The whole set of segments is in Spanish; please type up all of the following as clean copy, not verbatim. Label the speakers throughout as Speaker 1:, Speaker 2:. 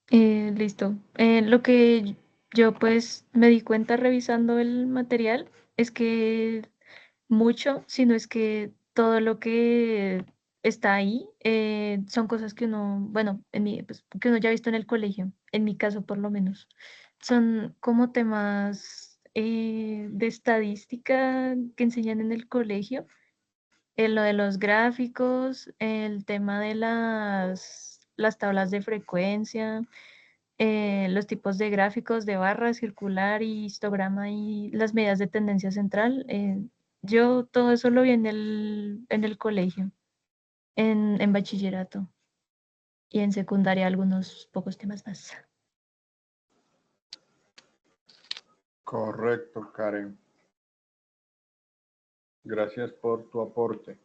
Speaker 1: Listo. Lo que yo pues me di cuenta revisando el material es que mucho, sino es que todo lo que está ahí son cosas que uno, bueno, pues, que uno ya ha visto en el colegio, en mi caso por lo menos. Son como temas de estadística que enseñan en el colegio, lo de los gráficos, el tema de las tablas de frecuencia, los tipos de gráficos de barra, circular y histograma y las medidas de tendencia central. Yo todo eso lo vi en el colegio, en bachillerato y en secundaria algunos pocos temas más.
Speaker 2: Correcto, Karen. Gracias por tu aporte.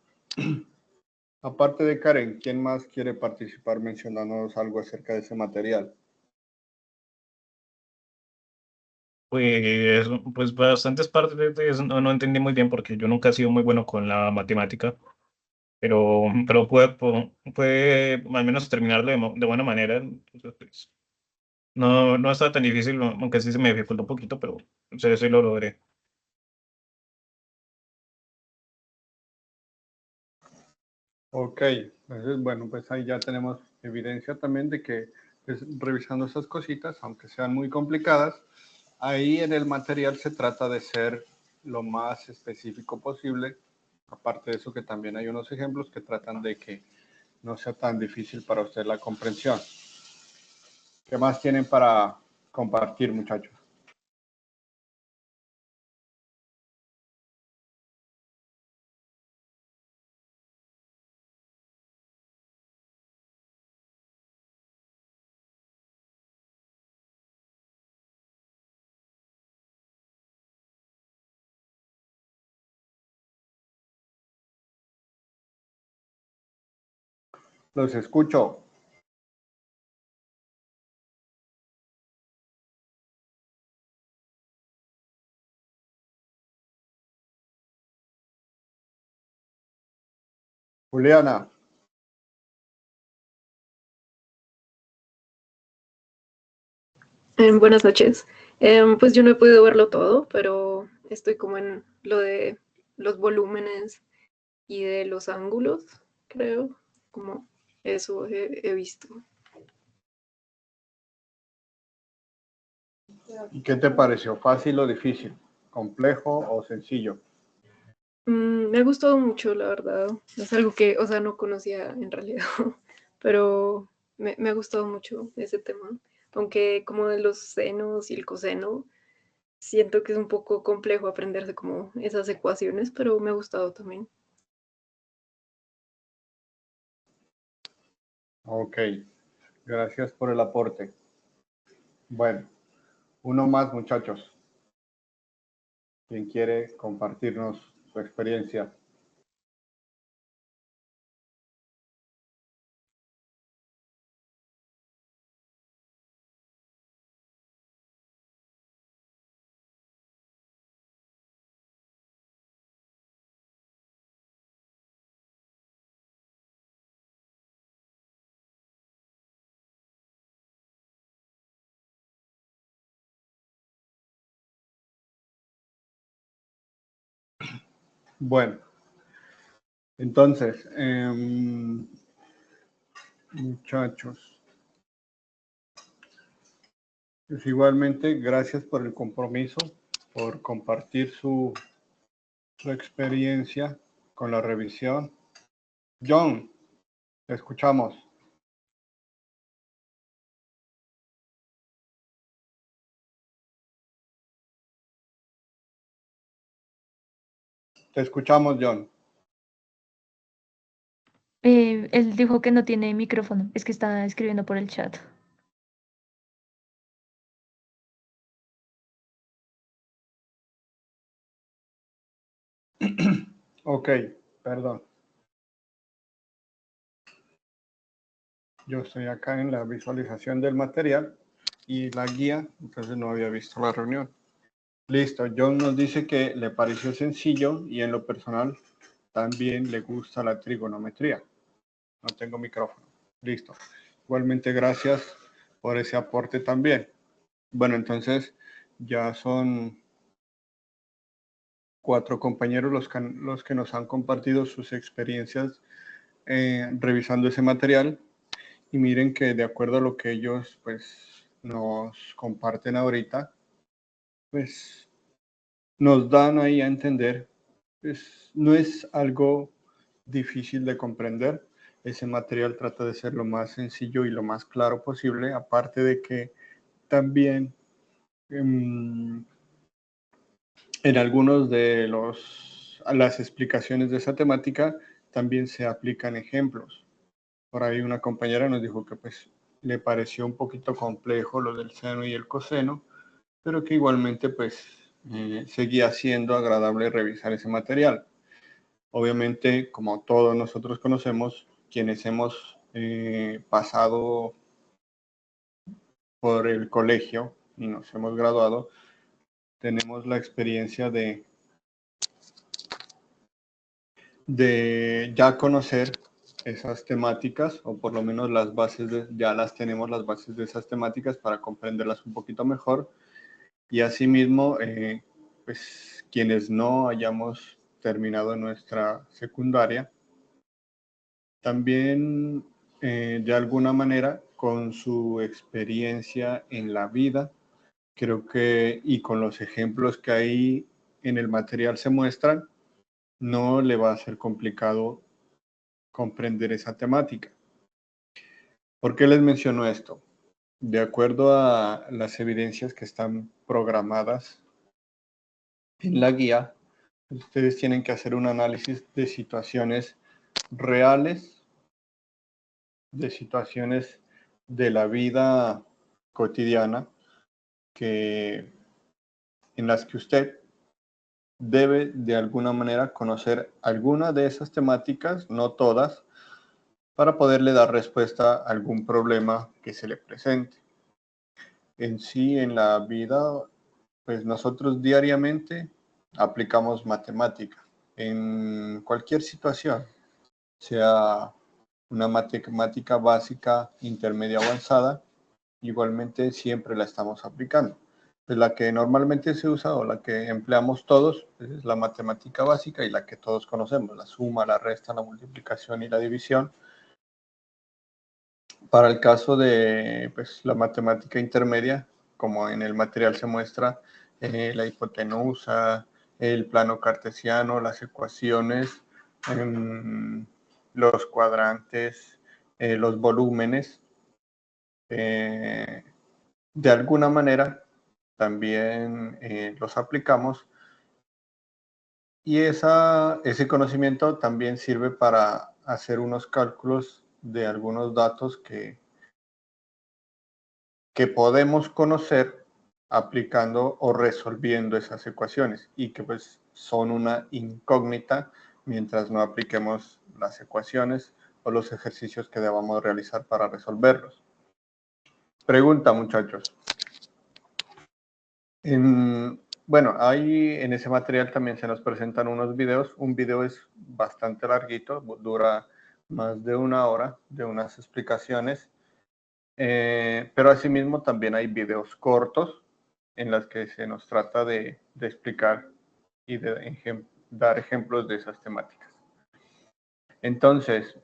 Speaker 2: Aparte de Karen, ¿quién más quiere participar mencionándonos algo acerca de ese material?
Speaker 3: Pues bastantes partes de eso no entendí muy bien porque yo nunca he sido muy bueno con la matemática, pero puede al menos terminar de buena manera. Entonces, pues, no está tan difícil, aunque sí se me dificultó un poquito, pero sí lo logré.
Speaker 2: Ok, entonces, bueno, pues ahí ya tenemos evidencia también de que pues, revisando esas cositas, aunque sean muy complicadas, ahí en el material se trata de ser lo más específico posible. Aparte de eso, que también hay unos ejemplos que tratan de que no sea tan difícil para usted la comprensión. ¿Qué más tienen para compartir, muchachos? Los escucho. Juliana.
Speaker 4: Buenas noches. Pues yo no he podido verlo todo, pero estoy como en lo de los volúmenes y de los ángulos, creo, como eso he visto.
Speaker 2: ¿Y qué te pareció? ¿Fácil o difícil? ¿Complejo o sencillo?
Speaker 4: Me ha gustado mucho, la verdad. Es algo que, o sea, no conocía en realidad, pero me ha gustado mucho ese tema. Aunque como de los senos y el coseno, siento que es un poco complejo aprenderse como esas ecuaciones, pero me ha gustado también.
Speaker 2: Ok, gracias por el aporte. Bueno, uno más, muchachos. ¿Quién quiere compartirnos su experiencia? Bueno, entonces, muchachos, pues igualmente, gracias por el compromiso, por compartir su experiencia con la revisión. John, te escuchamos. Te escuchamos, John.
Speaker 1: Él dijo que no tiene micrófono, es que está escribiendo por el chat.
Speaker 2: Ok, perdón. Yo estoy acá en la visualización del material y la guía, entonces no había visto la reunión. Listo, John nos dice que le pareció sencillo y en lo personal también le gusta la trigonometría. No tengo micrófono. Listo. Igualmente, gracias por ese aporte también. Bueno, entonces ya son 4 compañeros los que nos han compartido sus experiencias revisando ese material, y miren que de acuerdo a lo que ellos pues nos comparten ahorita, pues nos dan ahí a entender, pues no es algo difícil de comprender. Ese material trata de ser lo más sencillo y lo más claro posible, aparte de que también en algunos de las explicaciones de esa temática también se aplican ejemplos. Por ahí una compañera nos dijo que pues le pareció un poquito complejo lo del seno y el coseno, pero que igualmente pues seguía siendo agradable revisar ese material. Obviamente, como todos nosotros conocemos, quienes hemos pasado por el colegio y nos hemos graduado, tenemos la experiencia de ya conocer esas temáticas, o por lo menos las bases, ya las tenemos las bases de esas temáticas para comprenderlas un poquito mejor. Y asimismo, pues quienes no hayamos terminado nuestra secundaria, también de alguna manera con su experiencia en la vida, creo que, y con los ejemplos que ahí en el material se muestran, no le va a ser complicado comprender esa temática. ¿Por qué les menciono esto? De acuerdo a las evidencias que están programadas en la guía, ustedes tienen que hacer un análisis de situaciones reales, de situaciones de la vida cotidiana en las que usted debe de alguna manera conocer alguna de esas temáticas, no todas, para poderle dar respuesta a algún problema que se le presente. En sí, en la vida, pues nosotros diariamente aplicamos matemática en cualquier situación, sea una matemática básica, intermedia, avanzada, igualmente siempre la estamos aplicando. Pues la que normalmente se usa o la que empleamos todos pues es la matemática básica y la que todos conocemos, la suma, la resta, la multiplicación y la división. Para el caso de pues, la matemática intermedia, como en el material se muestra, la hipotenusa, el plano cartesiano, las ecuaciones, los cuadrantes, los volúmenes, de alguna manera también los aplicamos, y ese conocimiento también sirve para hacer unos cálculos de algunos datos que podemos conocer aplicando o resolviendo esas ecuaciones, y que pues son una incógnita mientras no apliquemos las ecuaciones o los ejercicios que debamos realizar para resolverlos. Pregunta, muchachos. Bueno, ahí en ese material también se nos presentan unos videos. Un video es bastante larguito, dura más de 1 hora, de unas explicaciones. Pero asimismo también hay videos cortos en los que se nos trata de explicar y de dar ejemplos de esas temáticas. Entonces,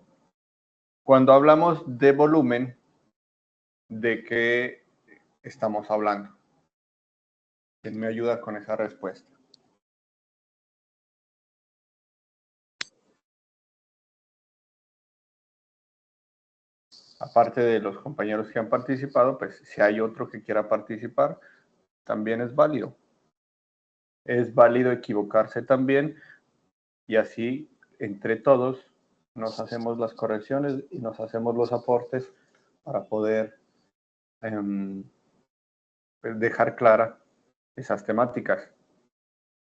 Speaker 2: cuando hablamos de volumen, ¿de qué estamos hablando? ¿Quién me ayuda con esa respuesta? Aparte de los compañeros que han participado, pues si hay otro que quiera participar, también es válido. Es válido equivocarse también, y así entre todos nos hacemos las correcciones y nos hacemos los aportes para poder dejar clara esas temáticas.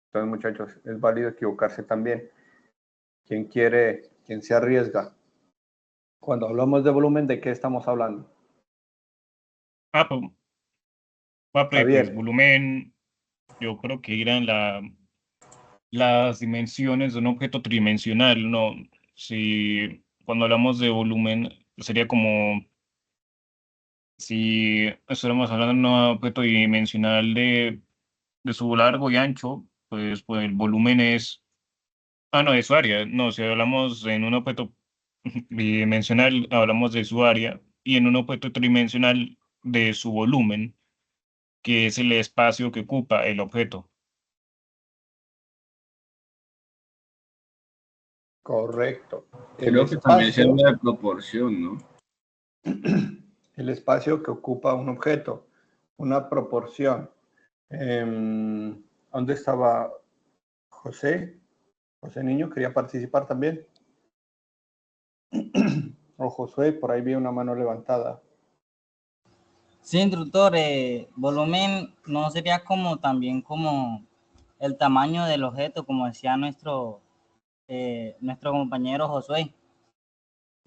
Speaker 2: Entonces, muchachos, es válido equivocarse también. ¿Quién quiere, quién se arriesga? Cuando hablamos de volumen, ¿de qué estamos hablando?
Speaker 3: Pues
Speaker 2: Javier.
Speaker 3: volumen, yo creo que eran las dimensiones de un objeto tridimensional, ¿no? Si cuando hablamos de volumen sería como Si estuviéramos hablando de un objeto bidimensional de su largo y ancho, pues el volumen es... Ah, no, de su área. No, si hablamos en un objeto bidimensional, hablamos de su área, y en un objeto tridimensional de su volumen, que es el espacio que ocupa el objeto.
Speaker 2: Correcto.
Speaker 5: Creo que también se habla de proporción, ¿no?
Speaker 2: El espacio que ocupa un objeto, una proporción. ¿Dónde estaba José? José Niño, ¿quería participar también? O Josué, por ahí vi una mano levantada.
Speaker 6: Sí, instructor, volumen no sería como también como el tamaño del objeto, como decía nuestro compañero Josué.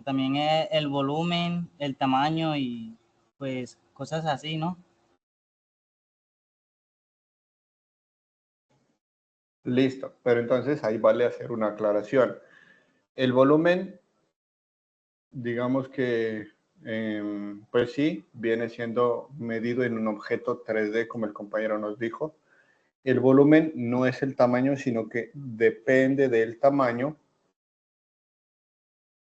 Speaker 6: También es el volumen, el tamaño y pues cosas así, ¿no?
Speaker 2: Listo, pero entonces ahí vale hacer una aclaración. El volumen, digamos que, pues sí, viene siendo medido en un objeto 3D, como el compañero nos dijo. El volumen no es el tamaño, sino que depende del tamaño.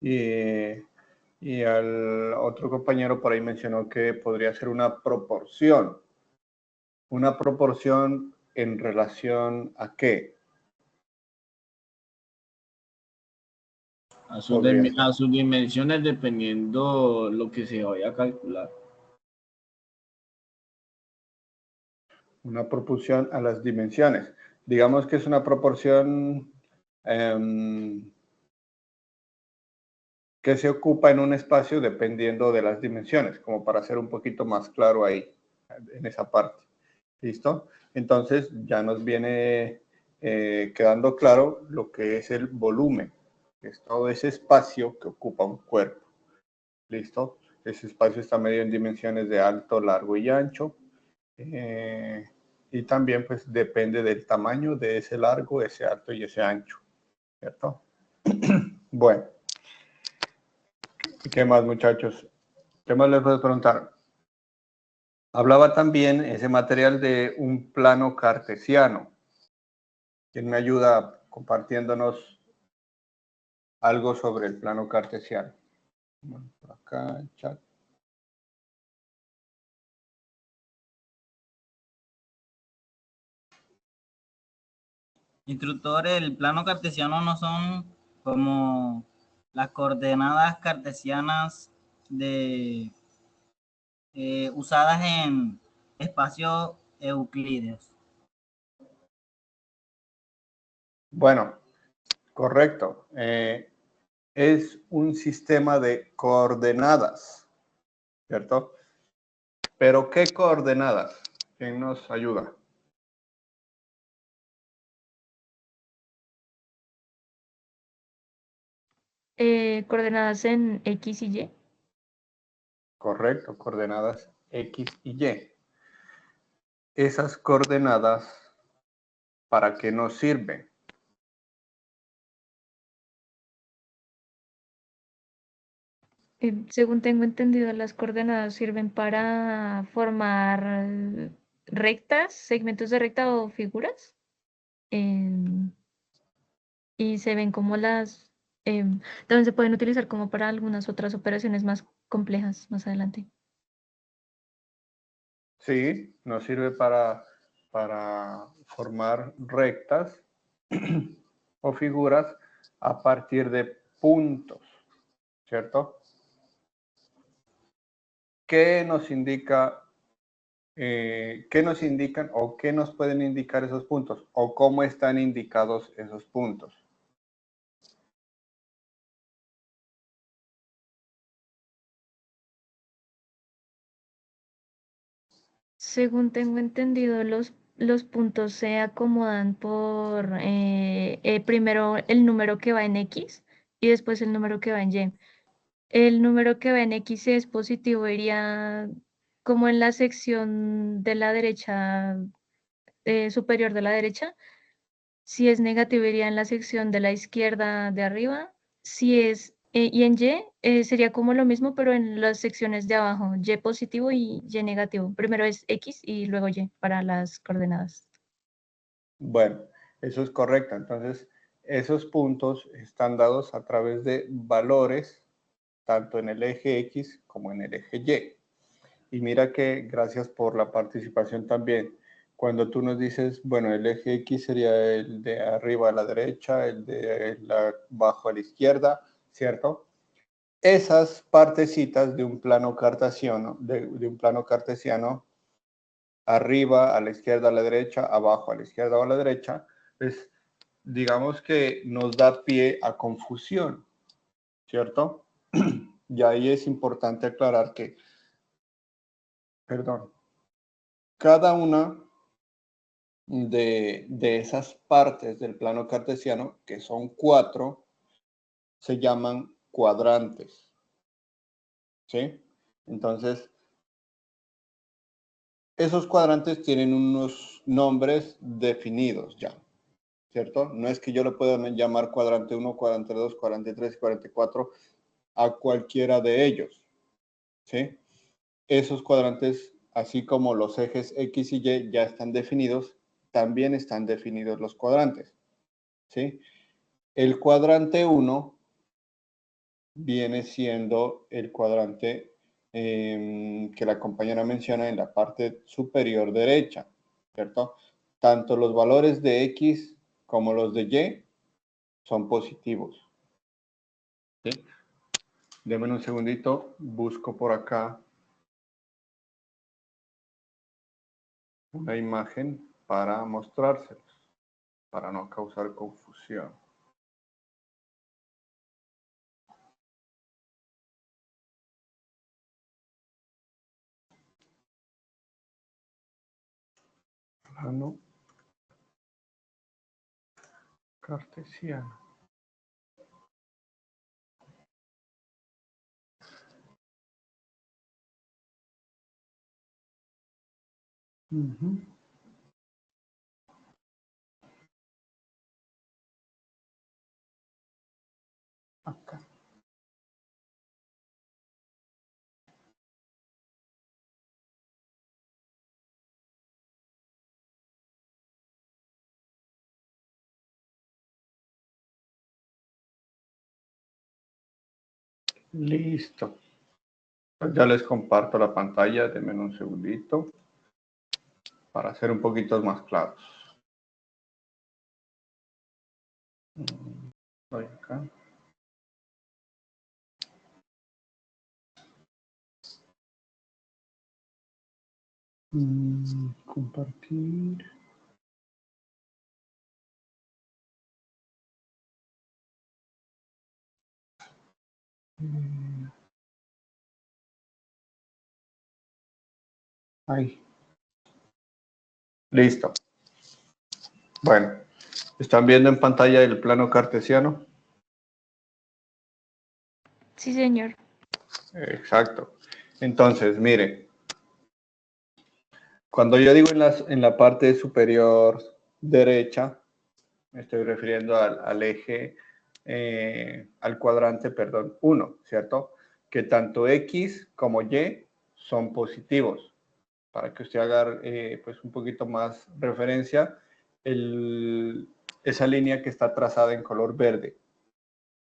Speaker 2: Y al otro compañero por ahí mencionó que podría ser una proporción. ¿Una proporción en relación a qué?
Speaker 5: A sus dimensiones dependiendo lo que se vaya a calcular.
Speaker 2: Una proporción a las dimensiones. Digamos que es una proporción que se ocupa en un espacio dependiendo de las dimensiones, como para ser un poquito más claro ahí, en esa parte. ¿Listo? Entonces ya nos viene quedando claro lo que es el volumen, que es todo ese espacio que ocupa un cuerpo. ¿Listo? Ese espacio está medido en dimensiones de alto, largo y ancho. Y también pues depende del tamaño de ese largo, ese alto y ese ancho. ¿Cierto? Bueno. ¿Qué más, muchachos? ¿Qué más les puedo preguntar? Hablaba también ese material de un plano cartesiano. ¿Quién me ayuda compartiéndonos algo sobre el plano cartesiano? Bueno, por acá, el chat.
Speaker 6: Instructor, el plano cartesiano no son como las coordenadas cartesianas de usadas en espacios euclides.
Speaker 2: Bueno, correcto. Es un sistema de coordenadas, ¿cierto? Pero ¿qué coordenadas? ¿Quién nos ayuda?
Speaker 1: Coordenadas en X y Y.
Speaker 2: Correcto, coordenadas X y Y. Esas coordenadas, ¿para qué nos sirven?
Speaker 1: Según tengo entendido, las coordenadas sirven para formar rectas, segmentos de recta o figuras. em, y se ven como también se pueden utilizar como para algunas otras operaciones más complejas más adelante.
Speaker 2: Sí, nos sirve para formar rectas o figuras a partir de puntos, ¿cierto? ¿Qué nos indica, qué nos indican o qué nos pueden indicar esos puntos? ¿O cómo están indicados esos puntos?
Speaker 1: Según tengo entendido, los puntos se acomodan por primero el número que va en X y después el número que va en Y. El número que va en X, si es positivo, iría como en la sección de la derecha, superior de la derecha. Si es negativo, iría en la sección de la izquierda de arriba. Si es Y en Y sería como lo mismo, pero en las secciones de abajo, Y positivo y Y negativo. Primero es X y luego Y para las coordenadas.
Speaker 2: Bueno, eso es correcto. Entonces, esos puntos están dados a través de valores, tanto en el eje X como en el eje Y. Y mira que gracias por la participación también. Cuando tú nos dices, bueno, el eje X sería el de arriba a la derecha, el de abajo a la izquierda, ¿cierto? Esas partecitas de un plano cartesiano, de un plano cartesiano, arriba a la izquierda a la derecha, abajo a la izquierda o a la derecha, pues digamos que nos da pie a confusión, ¿cierto? Y ahí es importante aclarar que, perdón, cada una de esas partes del plano cartesiano, que son 4, se llaman cuadrantes, ¿sí? Entonces, esos cuadrantes tienen unos nombres definidos ya, ¿cierto? No es que yo le pueda llamar cuadrante 1, cuadrante 2, cuadrante 3, cuadrante 4 a cualquiera de ellos, ¿sí? Esos cuadrantes, así como los ejes X y Y ya están definidos, también están definidos los cuadrantes, ¿sí? El cuadrante 1 viene siendo el cuadrante que la compañera menciona en la parte superior derecha, ¿cierto? Tanto los valores de X como los de Y son positivos, ¿sí? Denme un segundito, busco por acá una imagen para mostrárselos, para no causar confusión. Plano cartesiano. Acá. Listo. Ya les comparto la pantalla, denme un segundito para ser un poquito más claros. Voy acá. Compartir. Ahí. Listo. Bueno, ¿están viendo en pantalla el plano cartesiano?
Speaker 1: Sí, señor.
Speaker 2: Exacto. Entonces, mire, cuando yo digo en la parte superior derecha, me estoy refiriendo al eje, al cuadrante, perdón, 1, ¿cierto? Que tanto X como Y son positivos. Para que usted haga pues un poquito más referencia, esa línea que está trazada en color verde,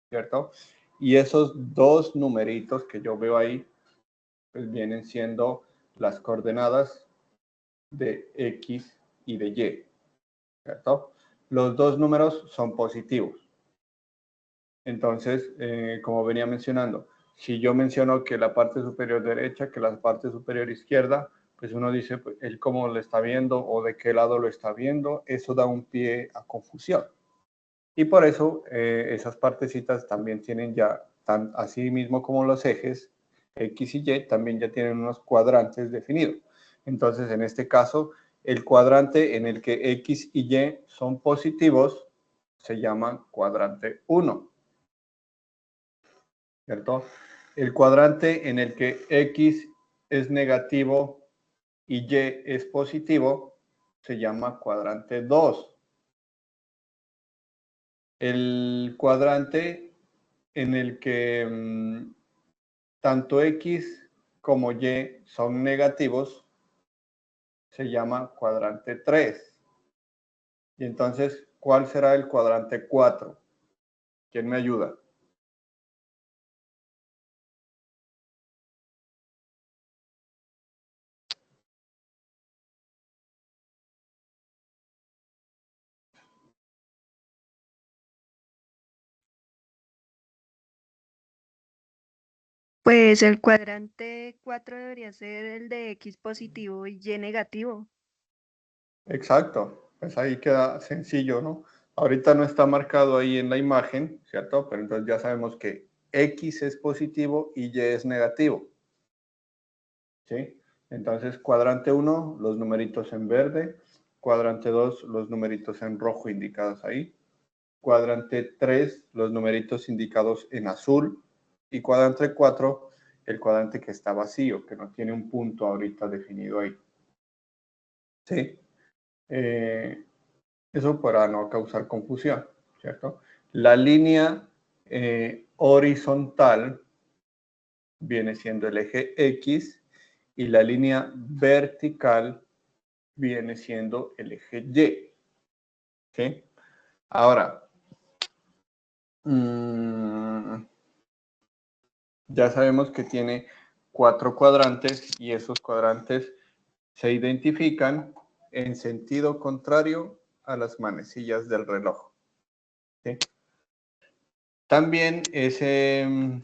Speaker 2: ¿cierto? Y esos dos numeritos que yo veo ahí, pues vienen siendo las coordenadas de X y de Y, ¿cierto? Los dos números son positivos. Entonces, como venía mencionando, si yo menciono que la parte superior derecha, que la parte superior izquierda, pues uno dice pues, él cómo lo está viendo o de qué lado lo está viendo, eso da un pie a confusión. Y por eso esas partecitas también tienen ya, así mismo como los ejes X y Y, también ya tienen unos cuadrantes definidos. Entonces, en este caso, el cuadrante en el que X y Y son positivos se llama cuadrante 1. ¿Cierto? El cuadrante en el que X es negativo y Y es positivo se llama cuadrante 2. El cuadrante en el que tanto X como Y son negativos, se llama cuadrante 3. Y entonces, ¿cuál será el cuadrante 4? ¿Quién me ayuda?
Speaker 7: Pues el cuadrante 4 debería ser el de X positivo y Y negativo.
Speaker 2: Exacto, pues ahí queda sencillo, ¿no? Ahorita no está marcado ahí en la imagen, ¿cierto? Pero entonces ya sabemos que X es positivo y Y es negativo, ¿sí? Entonces, cuadrante 1, los numeritos en verde, cuadrante 2, los numeritos en rojo indicados ahí, cuadrante 3, los numeritos indicados en azul, y cuadrante 4, el cuadrante que está vacío, que no tiene un punto ahorita definido ahí. ¿Sí? Eso para no causar confusión, ¿cierto? La línea horizontal viene siendo el eje X y la línea vertical viene siendo el eje Y. ¿Sí? Ahora, ya sabemos que tiene 4 cuadrantes y esos cuadrantes se identifican en sentido contrario a las manecillas del reloj. ¿Sí? También ese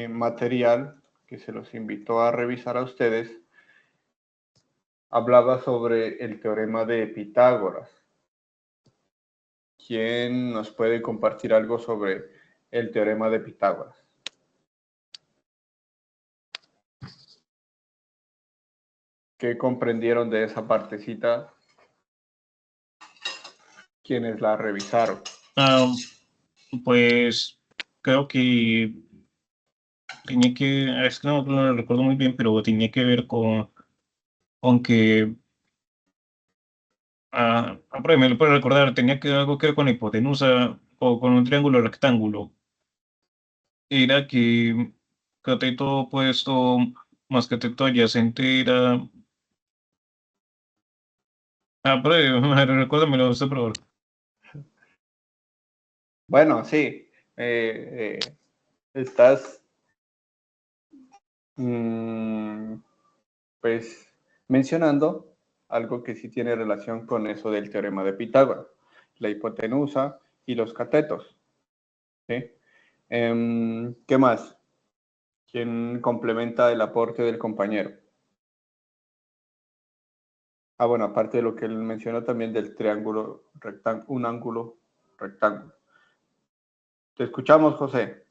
Speaker 2: material que se los invitó a revisar a ustedes hablaba sobre el teorema de Pitágoras. ¿Quién nos puede compartir algo sobre el teorema de Pitágoras? ¿Qué comprendieron de esa partecita? ¿Quiénes la revisaron?
Speaker 3: Pues creo que tenía que, es que no lo recuerdo muy bien, pero tenía que ver con que, por ahí me lo puedo recordar, tenía que algo que ver con la hipotenusa o con un triángulo rectángulo. Era que cateto opuesto más cateto adyacente era... por ahí, recuérdamelo usted, por favor.
Speaker 2: Bueno, sí. Estás pues mencionando algo que sí tiene relación con eso del teorema de Pitágoras, la hipotenusa y los catetos. ¿Sí? ¿Qué más? ¿Quién complementa el aporte del compañero? Bueno, aparte de lo que él mencionó también del triángulo rectángulo, un ángulo rectángulo. Te escuchamos, José.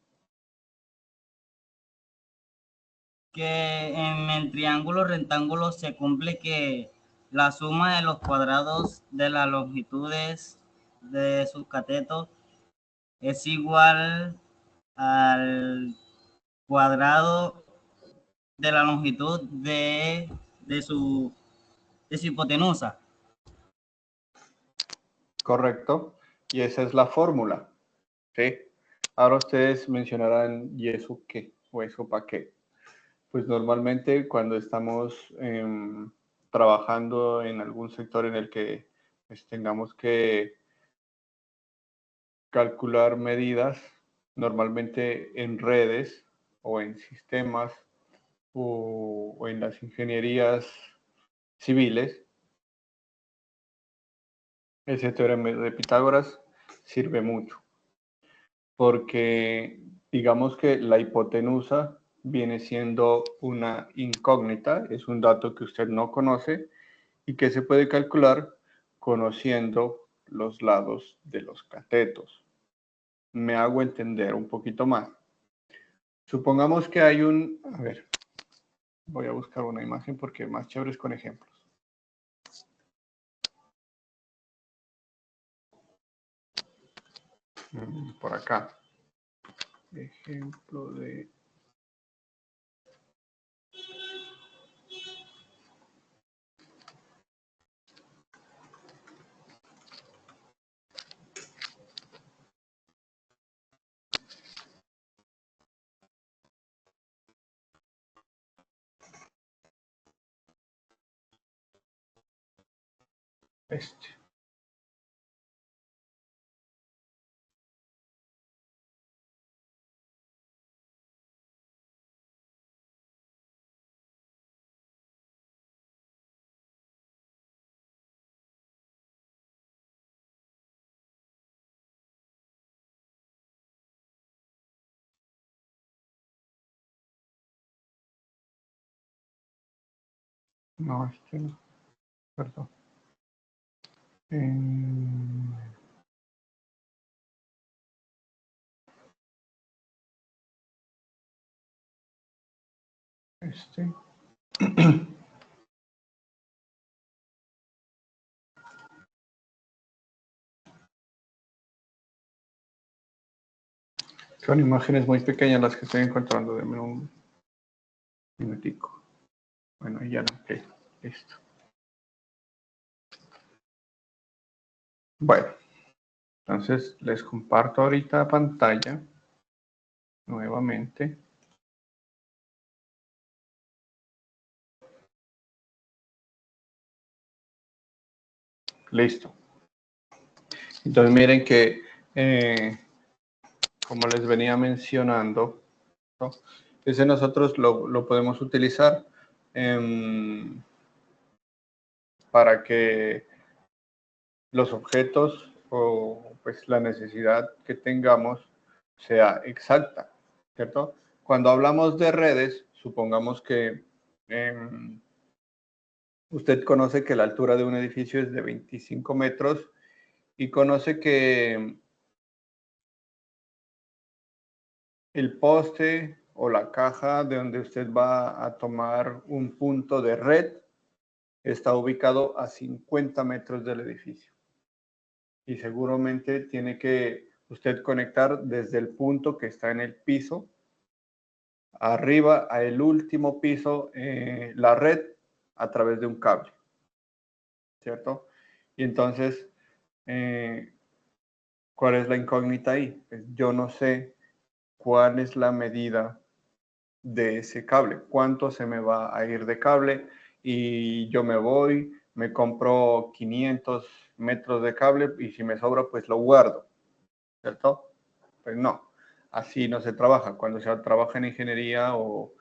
Speaker 6: Que en el triángulo rectángulo se cumple que la suma de los cuadrados de las longitudes de sus catetos es igual al cuadrado de la longitud de su hipotenusa.
Speaker 2: Correcto. Y esa es la fórmula. ¿Sí? Ahora ustedes mencionarán, ¿y eso qué? ¿O eso para qué? Pues normalmente cuando estamos trabajando en algún sector en el que pues, tengamos que calcular medidas, normalmente en redes o en sistemas o en las ingenierías civiles, ese teorema de Pitágoras sirve mucho, porque digamos que la hipotenusa viene siendo una incógnita, es un dato que usted no conoce y que se puede calcular conociendo los lados de los catetos. Me hago entender un poquito más. Supongamos que hay a ver, voy a buscar una imagen porque más chévere es con ejemplos. Por acá. Ejemplo de... este. No, este no. Perdón. Este. Son imágenes muy pequeñas las que estoy encontrando. Deme un minutico. Bueno, ya no. Ok, listo. Bueno, entonces les comparto ahorita pantalla nuevamente. Listo. Entonces miren que, como les venía mencionando, ¿no? Ese nosotros lo podemos utilizar para que los objetos o pues la necesidad que tengamos sea exacta, ¿cierto? Cuando hablamos de redes, supongamos que usted conoce que la altura de un edificio es de 25 metros y conoce que el poste o la caja de donde usted va a tomar un punto de red está ubicado a 50 metros del edificio. Y seguramente tiene que usted conectar desde el punto que está en el piso, arriba a el último piso, la red a través de un cable, ¿cierto? Y entonces, ¿cuál es la incógnita ahí? Pues yo no sé cuál es la medida de ese cable, cuánto se me va a ir de cable y yo me voy, me compro 500 metros de cable y si me sobra pues lo guardo, ¿cierto? Pues no, así no se trabaja. Cuando se trabaja en ingeniería o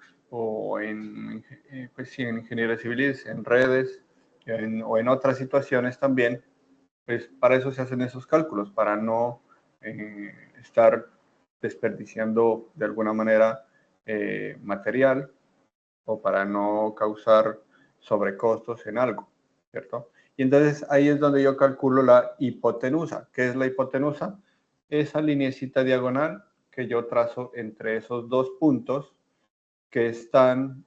Speaker 2: en, pues sí, en ingeniería civiles, en redes o en otras situaciones también, pues para eso se hacen esos cálculos, para no estar desperdiciando de alguna manera material o para no causar sobrecostos en algo, ¿cierto? Y entonces ahí es donde yo calculo la hipotenusa. ¿Qué es la hipotenusa? Esa lineecita diagonal que yo trazo entre esos dos puntos que están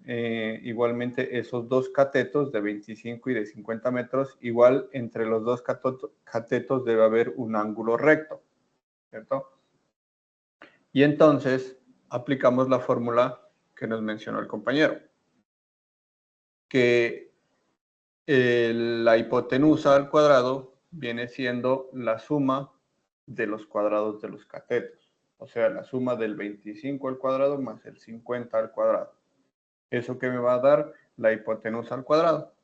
Speaker 2: igualmente esos dos catetos de 25 y de 50 metros, igual entre los dos catetos debe haber un ángulo recto, ¿cierto? Y entonces aplicamos la fórmula que nos mencionó el compañero, que la hipotenusa al cuadrado viene siendo la suma de los cuadrados de los catetos, o sea, la suma del 25 al cuadrado más el 50 al cuadrado. ¿Eso que me va a dar? La hipotenusa al cuadrado.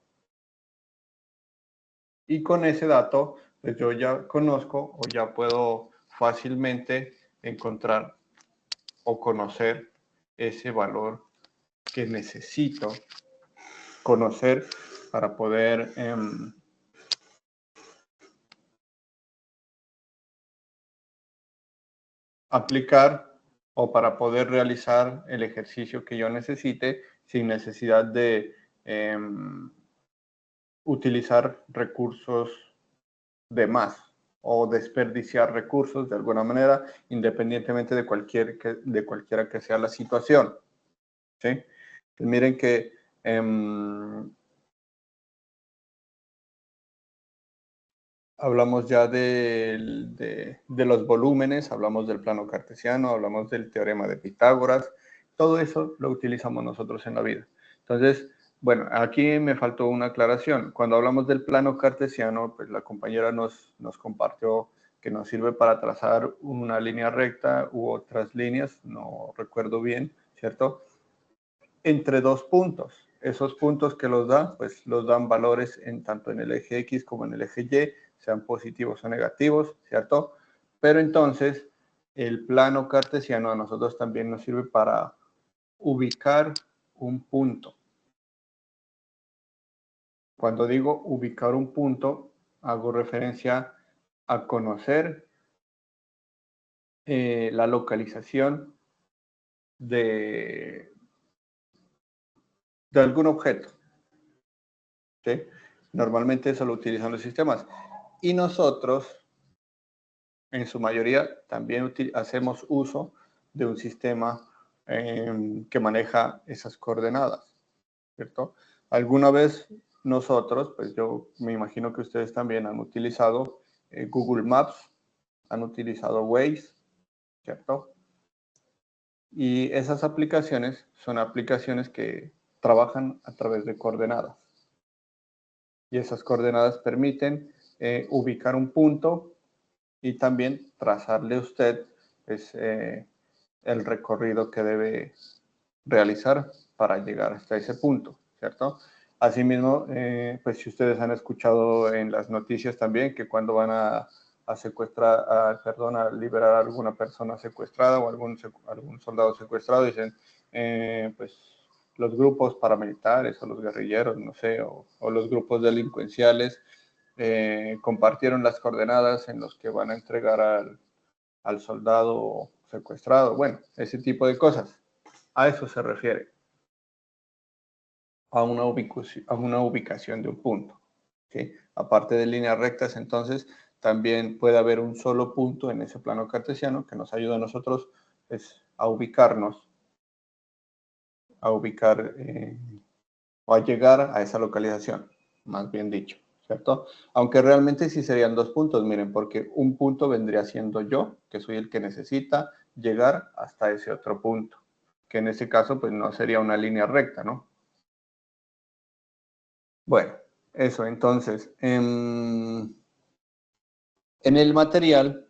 Speaker 2: Y con ese dato, pues yo ya conozco o ya puedo fácilmente encontrar o conocer ese valor que necesito conocer para poder aplicar o para poder realizar el ejercicio que yo necesite sin necesidad de utilizar recursos de más o desperdiciar recursos de alguna manera, independientemente de cualquiera que sea la situación. ¿Sí? Pues miren que hablamos ya de los volúmenes, hablamos del plano cartesiano, hablamos del teorema de Pitágoras, todo eso lo utilizamos nosotros en la vida. Entonces, bueno, aquí me faltó una aclaración. Cuando hablamos del plano cartesiano, pues la compañera nos compartió que nos sirve para trazar una línea recta u otras líneas, no recuerdo bien, ¿cierto? Entre dos puntos. esos puntos que los da, pues los dan valores tanto en el eje X como en el eje Y, sean positivos o negativos, ¿cierto? Pero entonces, el plano cartesiano a nosotros también nos sirve para ubicar un punto. Cuando digo ubicar un punto, hago referencia a conocer la localización de algún objeto. ¿Sí? Normalmente eso lo utilizan los sistemas. Y nosotros, en su mayoría, también hacemos uso de un sistema que maneja esas coordenadas, ¿cierto? Alguna vez nosotros, pues yo me imagino que ustedes también han utilizado Google Maps, han utilizado Waze, ¿cierto? Y esas aplicaciones son aplicaciones que trabajan a través de coordenadas. Y esas coordenadas permiten ubicar un punto y también trazarle a usted pues, el recorrido que debe realizar para llegar hasta ese punto, ¿cierto? Asimismo, pues si ustedes han escuchado en las noticias también que cuando van a secuestrar, a liberar a alguna persona secuestrada o algún soldado secuestrado, dicen, pues los grupos paramilitares o los guerrilleros, no sé, o los grupos delincuenciales compartieron las coordenadas en los que van a entregar al soldado secuestrado. Bueno, ese tipo de cosas. A eso se refiere, a una ubicación de un punto. ¿Sí? Aparte de líneas rectas, entonces, también puede haber un solo punto en ese plano cartesiano que nos ayuda a nosotros pues, a ubicarnos, a ubicar o a llegar a esa localización, más bien dicho, ¿cierto? Aunque realmente sí serían dos puntos, miren, porque un punto vendría siendo yo, que soy el que necesita llegar hasta ese otro punto, que en ese caso pues no sería una línea recta, ¿no? Bueno, eso, entonces, en el material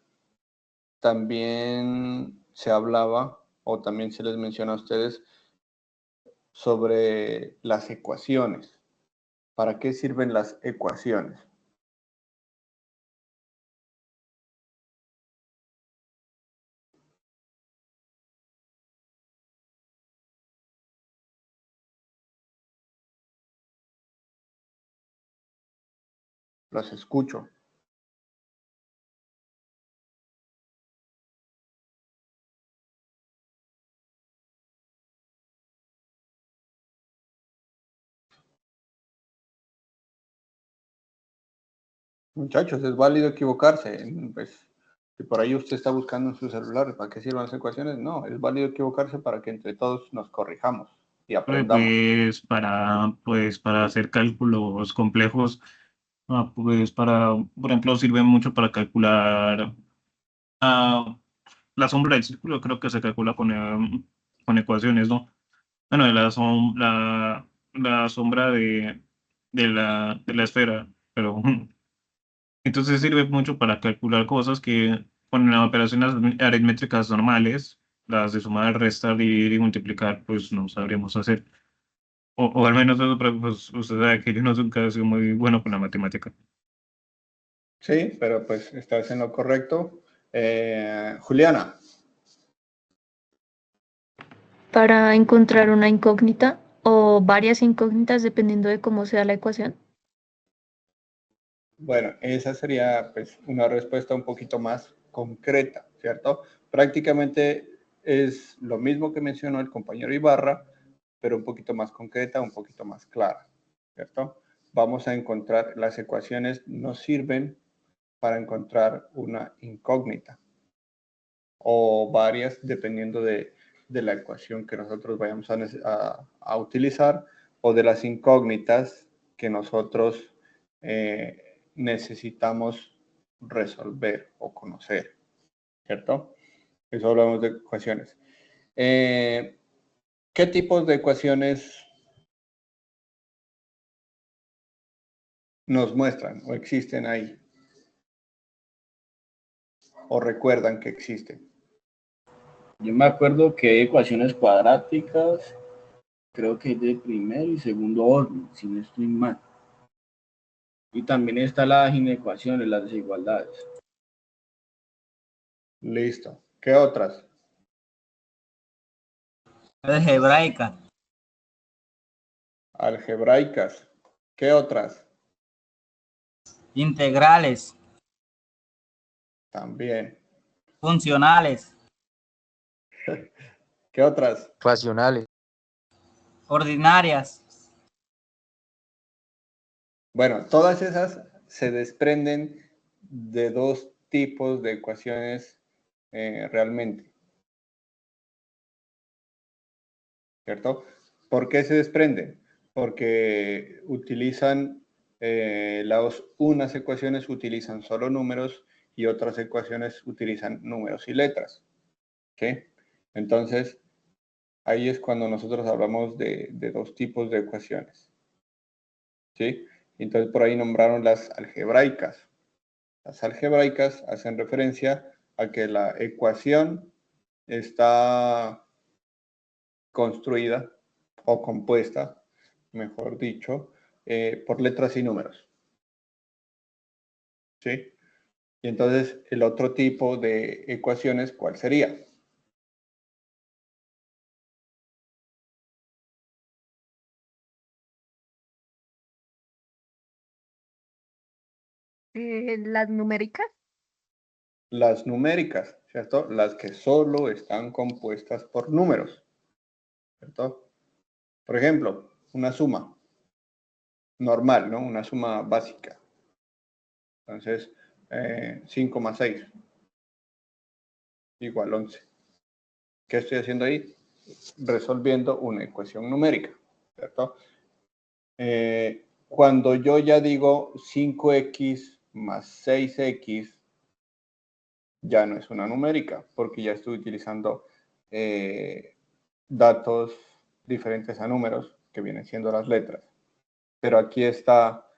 Speaker 2: también se hablaba, o también se les menciona a ustedes, sobre las ecuaciones. ¿Para qué sirven las ecuaciones? Las escucho. Muchachos, es válido equivocarse. Pues, si por ahí usted está buscando en su celular, ¿para qué sirven las ecuaciones? No, es válido equivocarse para que entre todos nos corrijamos y aprendamos.
Speaker 3: Pues para hacer cálculos complejos, pues por ejemplo, sirve mucho para calcular ah, la sombra del círculo, creo que se calcula con ecuaciones, ¿no? Bueno, la sombra de la esfera, pero entonces sirve mucho para calcular cosas que con las operaciones aritmétricas normales, las de sumar, restar, dividir y multiplicar, pues no sabríamos hacer. O al menos eso, pero, pues, usted sabe que yo no nunca he sido muy bueno con la matemática.
Speaker 2: Sí, pero pues estás en lo correcto. Juliana,
Speaker 1: Para encontrar una incógnita o varias incógnitas dependiendo de cómo sea la ecuación.
Speaker 2: bueno, esa sería pues una respuesta un poquito más concreta, ¿cierto? Prácticamente es lo mismo que mencionó el compañero Ibarra, pero un poquito más concreta, un poquito más clara, ¿cierto? Vamos a encontrar, las ecuaciones nos sirven para encontrar una incógnita o varias dependiendo de la ecuación que nosotros vayamos a utilizar o de las incógnitas que nosotros necesitamos resolver o conocer, ¿cierto? Eso hablamos de ecuaciones. ¿Qué tipos de ecuaciones nos muestran o existen ahí? ¿O recuerdan que existen?
Speaker 5: Yo me acuerdo que hay ecuaciones cuadráticas Creo que es de primero y segundo orden, si no estoy mal. Y también está las inecuaciones, las desigualdades.
Speaker 2: Listo. ¿Qué otras?
Speaker 6: Algebraica,
Speaker 2: Algebraicas. ¿Qué otras?
Speaker 6: integrales,
Speaker 2: También.
Speaker 6: funcionales,
Speaker 2: ¿Qué otras?
Speaker 8: Racionales.
Speaker 6: ordinarias,
Speaker 2: Bueno, todas esas se desprenden de dos tipos de ecuaciones realmente, ¿cierto? ¿Por qué se desprenden? Porque utilizan, unas ecuaciones utilizan solo números y otras ecuaciones utilizan números y letras, ¿sí? Entonces, ahí es cuando nosotros hablamos de dos tipos de ecuaciones, ¿sí? Entonces, por ahí nombraron las algebraicas. Las algebraicas hacen referencia a que la ecuación está construida o compuesta, mejor dicho, por letras y números, ¿sí? Y entonces, el otro tipo de ecuaciones, ¿cuál sería?
Speaker 7: Las numéricas.
Speaker 2: Las numéricas, ¿cierto? Las que solo están compuestas por números, ¿cierto? Por ejemplo, una suma normal, ¿no? Una suma básica. Entonces, 5 más 6 igual 11. ¿Qué estoy haciendo ahí? Resolviendo una ecuación numérica, ¿cierto? Cuando yo ya digo 5x más 6x, ya no es una numérica, porque ya estoy utilizando datos diferentes a números, que vienen siendo las letras. Pero aquí está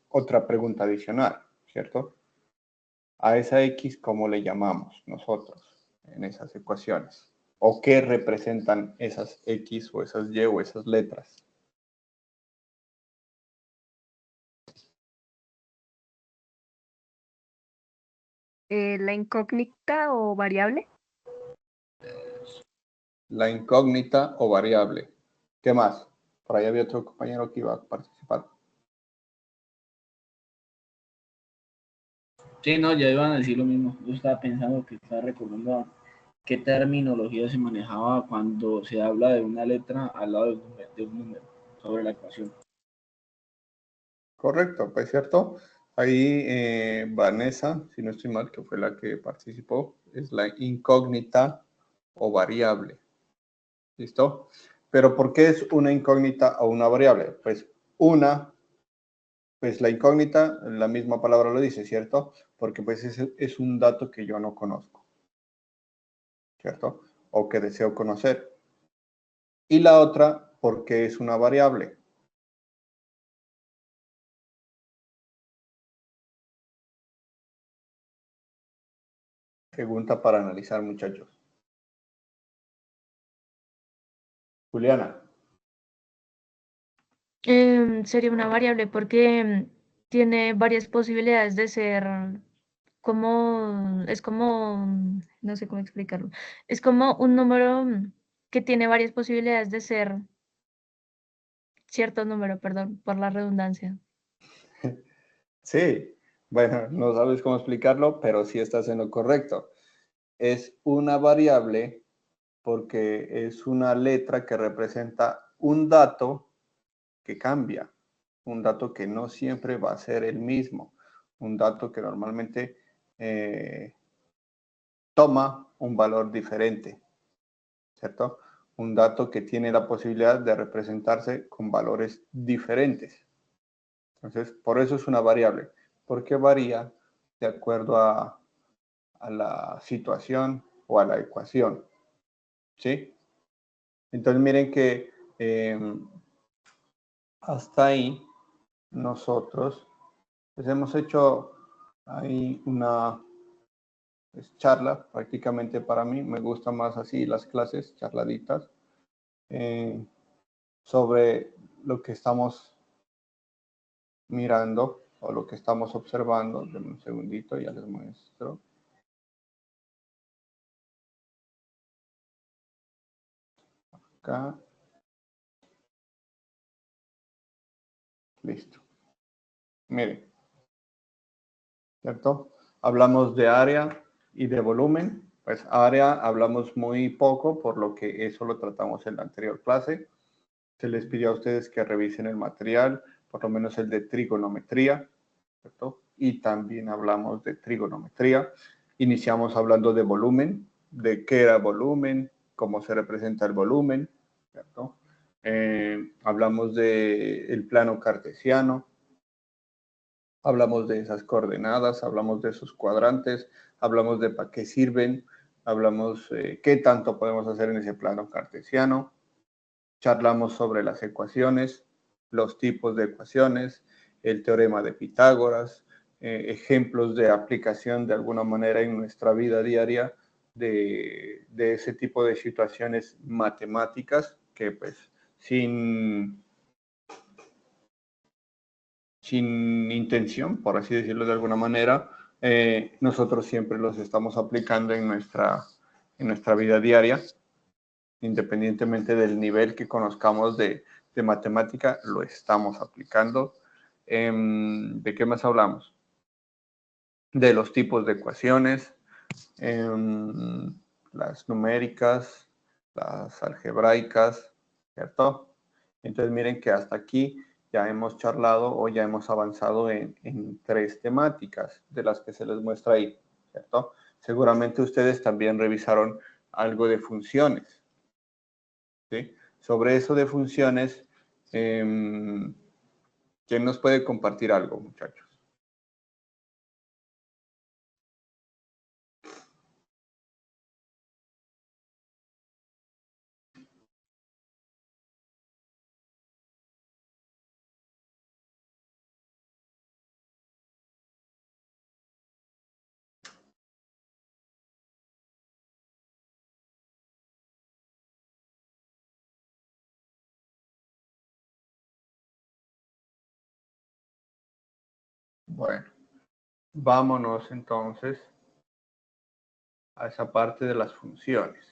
Speaker 2: otra pregunta adicional, ¿cierto? A esa x, ¿cómo le llamamos nosotros en esas ecuaciones? ¿O qué representan esas x o esas y o esas letras?
Speaker 7: La incógnita o variable.
Speaker 2: La incógnita o variable. ¿Qué más? Por ahí había otro compañero que iba a participar.
Speaker 5: Sí, no, ya iban a decir lo mismo. Yo estaba pensando que estaba recordando qué terminología se manejaba cuando se habla de una letra al lado de un número sobre la ecuación.
Speaker 2: Correcto, pues cierto. Ahí Vanessa, si no estoy mal, que fue la que participó, es la incógnita o variable. ¿Listo? Pero ¿por qué es una incógnita o una variable? Pues la incógnita, la misma palabra lo dice, ¿cierto? Porque pues es un dato que yo no conozco, ¿cierto? O que deseo conocer. Y la otra, porque es una variable. Pregunta para analizar, muchachos. Juliana.
Speaker 1: Sería una variable porque tiene varias posibilidades de ser no sé cómo explicarlo. Es como un número que tiene varias posibilidades de ser cierto número, perdón, por la redundancia.
Speaker 2: Sí, bueno, no sabes cómo explicarlo, pero sí estás en lo correcto. Es una variable porque es una letra que representa un dato que cambia, un dato que no siempre va a ser el mismo, un dato que normalmente toma un valor diferente, ¿cierto? Un dato que tiene la posibilidad de representarse con valores diferentes. Entonces, por eso es una variable, porque varía de acuerdo a la situación o a la ecuación, ¿sí? Entonces, miren que hasta ahí nosotros pues hemos hecho ahí una charla, prácticamente para mí, me gusta más así las clases, charladitas, sobre lo que estamos mirando o lo que estamos observando. Denme un segundito, ya les muestro. Acá. Listo. Miren, ¿cierto? Hablamos de área y de volumen. Pues área hablamos muy poco, por lo que eso lo tratamos en la anterior clase. Se les pidió a ustedes que revisen el material, por lo menos el de trigonometría, ¿cierto? Y también hablamos de trigonometría. Iniciamos hablando de volumen, de qué era volumen, cómo se representa el volumen, ¿cierto? Hablamos del plano cartesiano, hablamos de esas coordenadas, hablamos de esos cuadrantes, hablamos de para qué sirven, hablamos qué tanto podemos hacer en ese plano cartesiano, charlamos sobre las ecuaciones, los tipos de ecuaciones, el teorema de Pitágoras, ejemplos de aplicación de alguna manera en nuestra vida diaria de ese tipo de situaciones matemáticas que pues sin intención, por así decirlo de alguna manera, nosotros siempre los estamos aplicando en nuestra vida diaria, independientemente del nivel que conozcamos de matemática, lo estamos aplicando. ¿De qué más hablamos? De los tipos de ecuaciones, las numéricas, las algebraicas, ¿cierto? Entonces miren que hasta aquí ya hemos charlado o ya hemos avanzado en 3 temáticas de las que se les muestra ahí, ¿cierto? Seguramente ustedes también revisaron algo de funciones, ¿sí? Sobre eso de funciones, ¿quién nos puede compartir algo, muchachos? Bueno, vámonos entonces a esa parte de las funciones.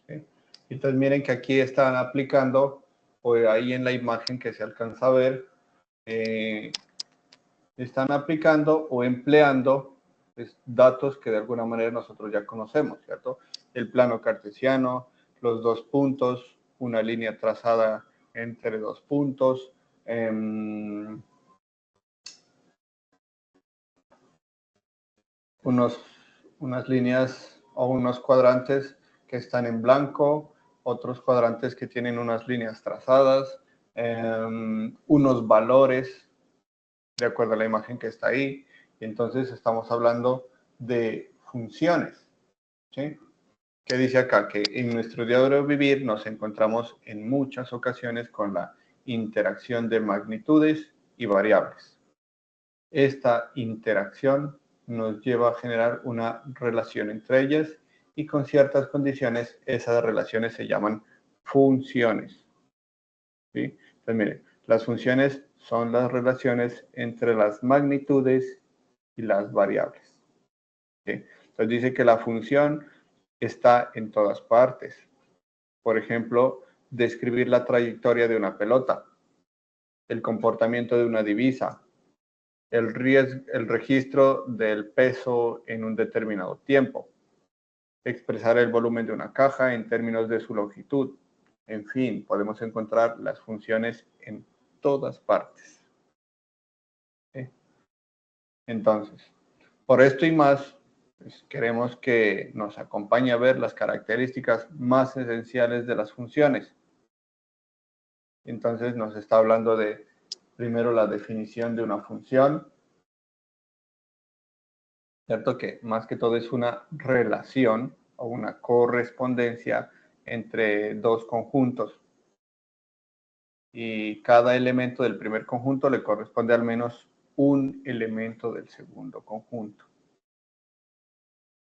Speaker 2: ¿Sí? Entonces miren que aquí están aplicando, o ahí en la imagen que se alcanza a ver, están aplicando o empleando pues, datos que de alguna manera nosotros ya conocemos, ¿cierto? El plano cartesiano, los 2 puntos, una línea trazada entre 2 puntos, unas líneas o unos cuadrantes que están en blanco, otros cuadrantes que tienen unas líneas trazadas, unos valores de acuerdo a la imagen que está ahí. Entonces estamos hablando de funciones, ¿sí? ¿Qué dice acá? Que en nuestro diario vivir nos encontramos en muchas ocasiones con la interacción de magnitudes y variables. Esta interacción nos lleva a generar una relación entre ellas y con ciertas condiciones esas relaciones se llaman funciones, ¿sí? Entonces, miren, las funciones son las relaciones entre las magnitudes y las variables, ¿sí? Entonces dice que la función está en todas partes. Por ejemplo, describir la trayectoria de una pelota, el comportamiento de una divisa, el registro del peso en un determinado tiempo, expresar el volumen de una caja en términos de su longitud. En fin, podemos encontrar las funciones en todas partes. ¿Sí? Entonces, por esto y más, pues, queremos que nos acompañe a ver las características más esenciales de las funciones. Entonces, nos está hablando de, primero, la definición de una función, ¿cierto? Que más que todo es una relación o una correspondencia entre 2 conjuntos. Y cada elemento del primer conjunto le corresponde al menos un elemento del segundo conjunto.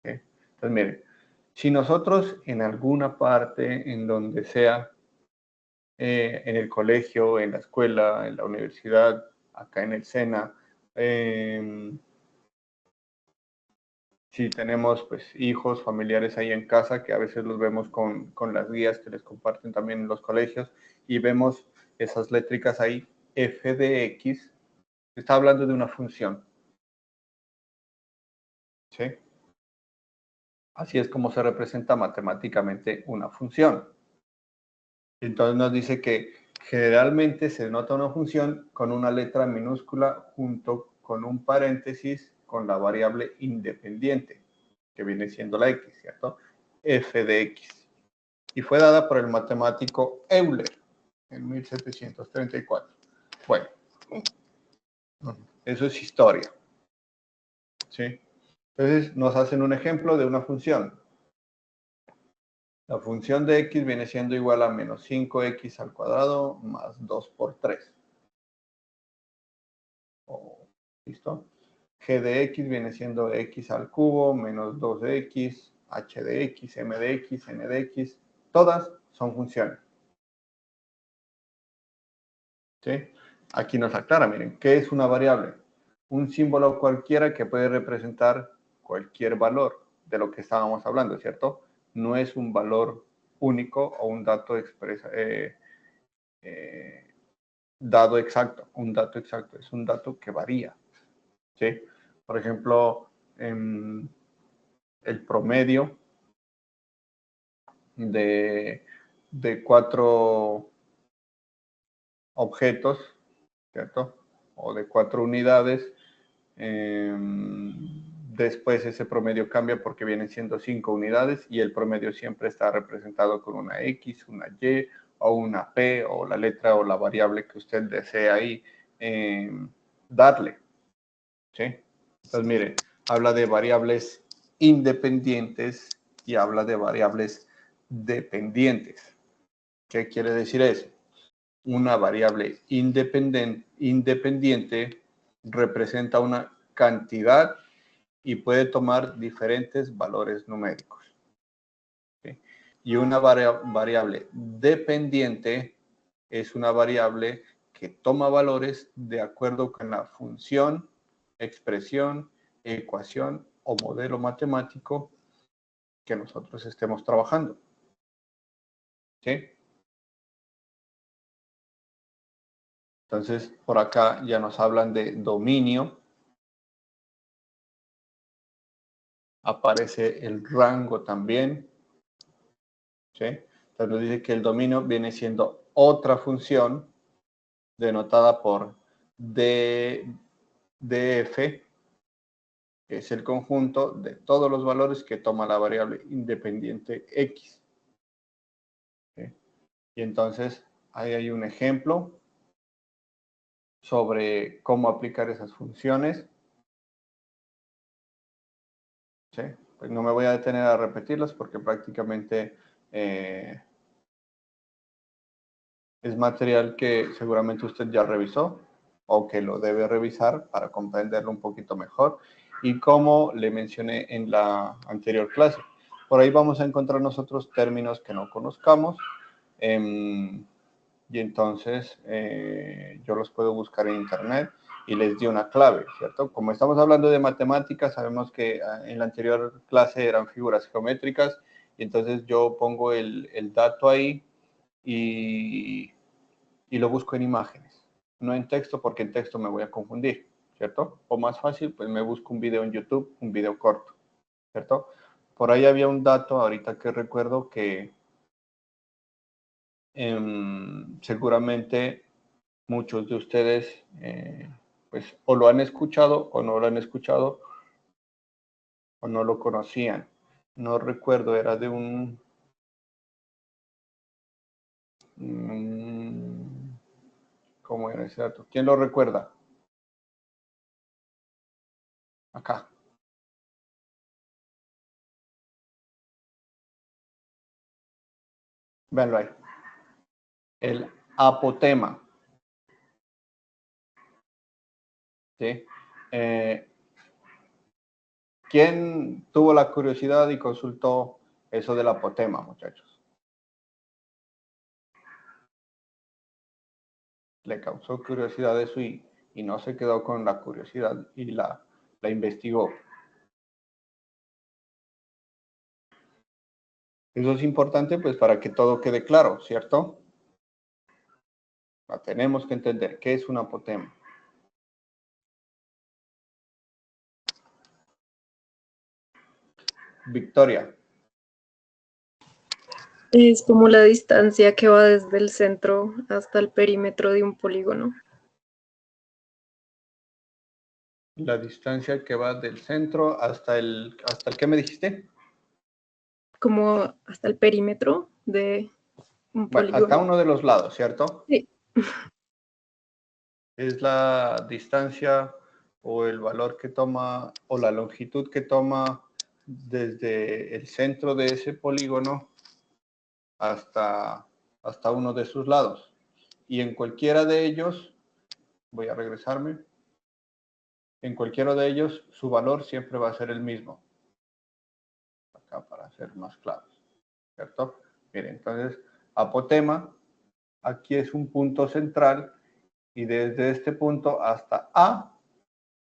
Speaker 2: ¿Okay? Entonces, miren, si nosotros en alguna parte, en donde sea, en el colegio, en la escuela, en la universidad, acá en el SENA, si tenemos pues hijos, familiares ahí en casa, que a veces los vemos con las guías que les comparten también en los colegios, y vemos esas létricas ahí, f de x, está hablando de una función. ¿Sí? Así es como se representa matemáticamente una función. Entonces nos dice que generalmente se denota una función con una letra minúscula junto con un paréntesis con la variable independiente, que viene siendo la x, ¿cierto? F de x. Y fue dada por el matemático Euler en 1734. Bueno, eso es historia. ¿Sí? Entonces nos hacen un ejemplo de una función. La función de x viene siendo igual a menos 5x al cuadrado más 2 por 3. ¿Listo? G de x viene siendo x al cubo menos 2 de x, h de x, m de x, n de x. Todas son funciones. ¿Sí? Aquí nos aclara, miren, ¿qué es una variable? Un símbolo cualquiera que puede representar cualquier valor de lo que estábamos hablando, ¿cierto? No es un valor único o un dato dado exacto, un dato exacto, es un dato que varía, ¿sí? Por ejemplo, el promedio de 4 objetos, ¿cierto? O de 4 unidades. Después ese promedio cambia porque vienen siendo 5 unidades y el promedio siempre está representado con una X, una Y o una P o la letra o la variable que usted desea ahí darle. ¿Sí? Entonces, mire, habla de variables independientes y habla de variables dependientes. ¿Qué quiere decir eso? Una variable independiente representa una cantidad y puede tomar diferentes valores numéricos. ¿Sí? Y una variable dependiente es una variable que toma valores de acuerdo con la función, expresión, ecuación o modelo matemático que nosotros estemos trabajando. ¿Sí? Entonces, por acá ya nos hablan de dominio. Aparece el rango también. ¿Sí? Entonces nos dice que el dominio viene siendo otra función denotada por df, que es el conjunto de todos los valores que toma la variable independiente x. ¿Sí? Y entonces ahí hay un ejemplo sobre cómo aplicar esas funciones. ¿Sí? Pues no me voy a detener a repetirlas porque prácticamente es material que seguramente usted ya revisó o que lo debe revisar para comprenderlo un poquito mejor. Y como le mencioné en la anterior clase, por ahí vamos a encontrar nosotros términos que no conozcamos y entonces yo los puedo buscar en internet y les di una clave, ¿cierto? Como estamos hablando de matemáticas, sabemos que en la anterior clase eran figuras geométricas y entonces yo pongo el dato ahí y lo busco en imágenes, no en texto porque en texto me voy a confundir, ¿cierto? O más fácil, pues me busco un video en YouTube, un video corto, ¿cierto? Por ahí había un dato ahorita que recuerdo que seguramente muchos de ustedes pues o lo han escuchado o no lo han escuchado o no lo conocían. No recuerdo, era de ¿cómo era ese dato? ¿Quién lo recuerda? Acá. Véanlo ahí. El apotema. ¿Sí? ¿Quién tuvo la curiosidad y consultó eso del apotema, muchachos? Le causó curiosidad eso y no se quedó con la curiosidad y la investigó. Eso es importante pues para que todo quede claro, ¿cierto? Tenemos que entender qué es un apotema. Victoria.
Speaker 4: Es como la distancia que va desde el centro hasta el perímetro de un polígono.
Speaker 2: La distancia que va del centro hasta el ¿qué me dijiste?
Speaker 4: Como hasta el perímetro de un
Speaker 2: Bueno,
Speaker 4: polígono.
Speaker 2: hasta uno de los lados, ¿cierto?
Speaker 4: Sí.
Speaker 2: Es la distancia o el valor que toma o la longitud que toma desde el centro de ese polígono hasta uno de sus lados. Y en cualquiera de ellos, voy a regresarme, en cualquiera de ellos su valor siempre va a ser el mismo. Acá para ser más claros, ¿cierto? Miren, entonces, apotema, aquí es un punto central y desde este punto hasta A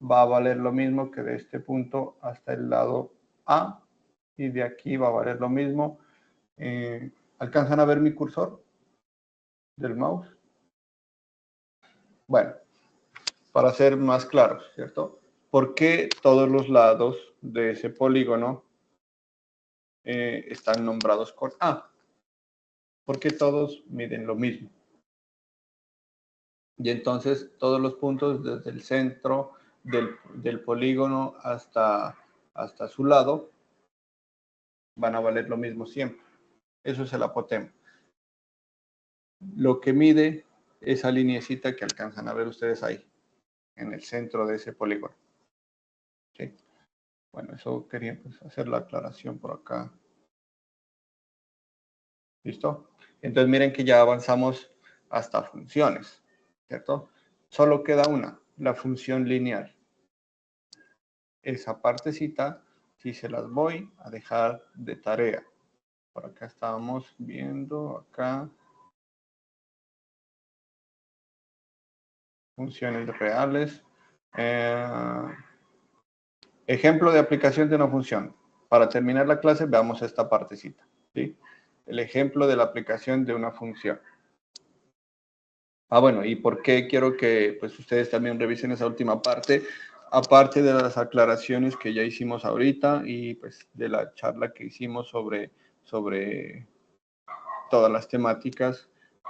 Speaker 2: va a valer lo mismo que de este punto hasta el lado A y de aquí va a valer lo mismo. ¿Alcanzan a ver mi cursor del mouse? Bueno, para ser más claros, ¿cierto? ¿Por qué todos los lados de ese polígono están nombrados con A? Porque todos miden lo mismo. Y entonces todos los puntos desde el centro del polígono hasta su lado van a valer lo mismo siempre. Eso es el apotema. Lo que mide esa lineecita que alcanzan a ver ustedes ahí, en el centro de ese polígono. ¿Sí? Bueno, eso quería pues, hacer la aclaración por acá. ¿Listo? Entonces miren que ya avanzamos hasta funciones, ¿cierto? Solo queda una, la función lineal. Esa partecita sí se las voy a dejar de tarea. Por acá estábamos viendo, acá. Funciones reales. Ejemplo de aplicación de una función. Para terminar la clase veamos esta partecita, ¿sí? El ejemplo de la aplicación de una función. Bueno, ¿y por qué quiero que pues, ustedes también revisen esa última parte? Aparte de las aclaraciones que ya hicimos ahorita y pues de la charla que hicimos sobre todas las temáticas.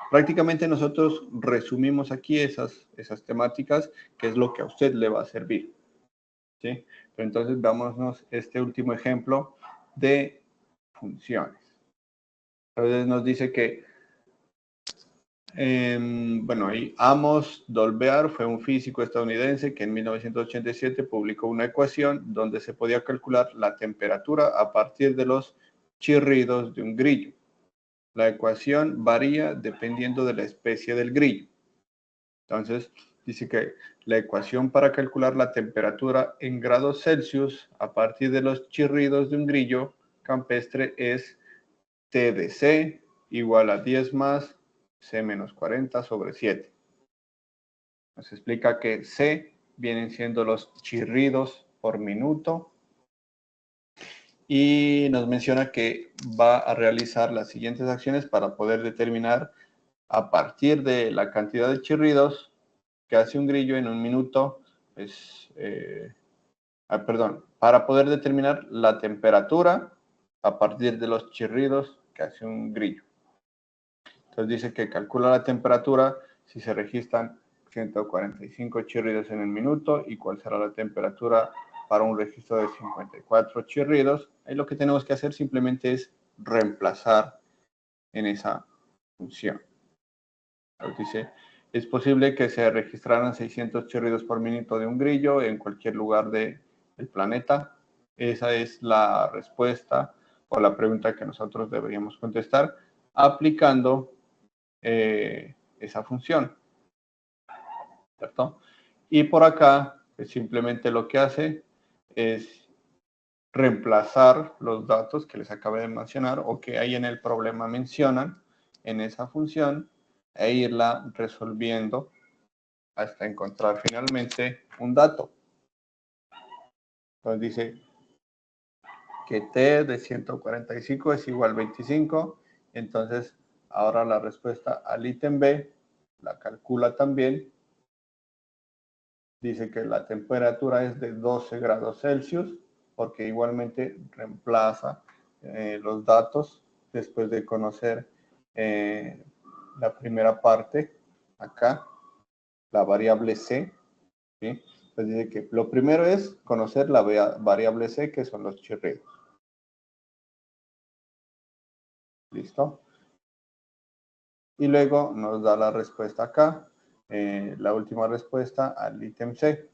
Speaker 2: Prácticamente nosotros resumimos aquí esas temáticas, que es lo que a usted le va a servir. ¿Sí? Pero entonces vámonos este último ejemplo de funciones. Entonces nos dice que, bueno, ahí Amos Dolbear fue un físico estadounidense que en 1987 publicó una ecuación donde se podía calcular la temperatura a partir de los chirridos de un grillo. La ecuación varía dependiendo de la especie del grillo. Entonces, dice que la ecuación para calcular la temperatura en grados Celsius a partir de los chirridos de un grillo campestre es T de C igual a 10 más C menos 40 sobre 7. Nos explica que C vienen siendo los chirridos por minuto y nos menciona que va a realizar las siguientes acciones para poder determinar a partir de la cantidad de chirridos que hace un grillo en un minuto, pues, para poder determinar la temperatura a partir de los chirridos que hace un grillo. Entonces dice que calcula la temperatura si se registran 145 chirridos en el minuto y cuál será la temperatura para un registro de 54 chirridos. Ahí lo que tenemos que hacer simplemente es reemplazar en esa función. Dice, es posible que se registraran 600 chirridos por minuto de un grillo en cualquier lugar del planeta. Esa es la respuesta o la pregunta que nosotros deberíamos contestar aplicando esa función, ¿cierto? Y por acá, pues simplemente lo que hace es reemplazar los datos que les acabé de mencionar o que ahí en el problema mencionan en esa función e irla resolviendo hasta encontrar finalmente un dato. Entonces dice que t de 145 es igual a 25. Entonces, ahora la respuesta al ítem B la calcula también. Dice que la temperatura es de 12 grados Celsius, porque igualmente reemplaza los datos después de conocer la primera parte, acá, la variable C. ¿Sí? Entonces dice que lo primero es conocer la variable C, que son los chirridos. ¿Listo? Y luego nos da la respuesta acá, la última respuesta al ítem C,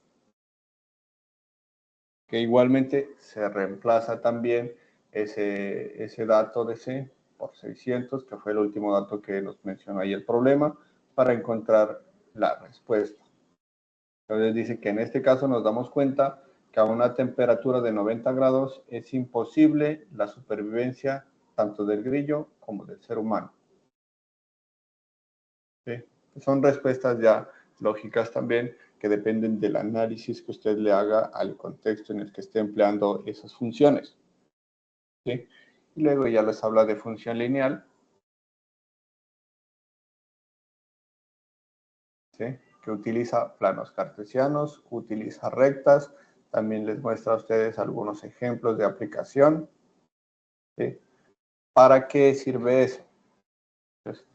Speaker 2: que igualmente se reemplaza también ese dato de C por 600, que fue el último dato que nos mencionó ahí el problema, para encontrar la respuesta. Entonces dice que en este caso nos damos cuenta que a una temperatura de 90 grados es imposible la supervivencia tanto del grillo como del ser humano. ¿Sí? Son respuestas ya lógicas también que dependen del análisis que usted le haga al contexto en el que esté empleando esas funciones. ¿Sí? Y luego ya les habla de función lineal. ¿Sí? Que utiliza planos cartesianos, utiliza rectas. También les muestra a ustedes algunos ejemplos de aplicación. ¿Sí? ¿Para qué sirve eso? Entonces,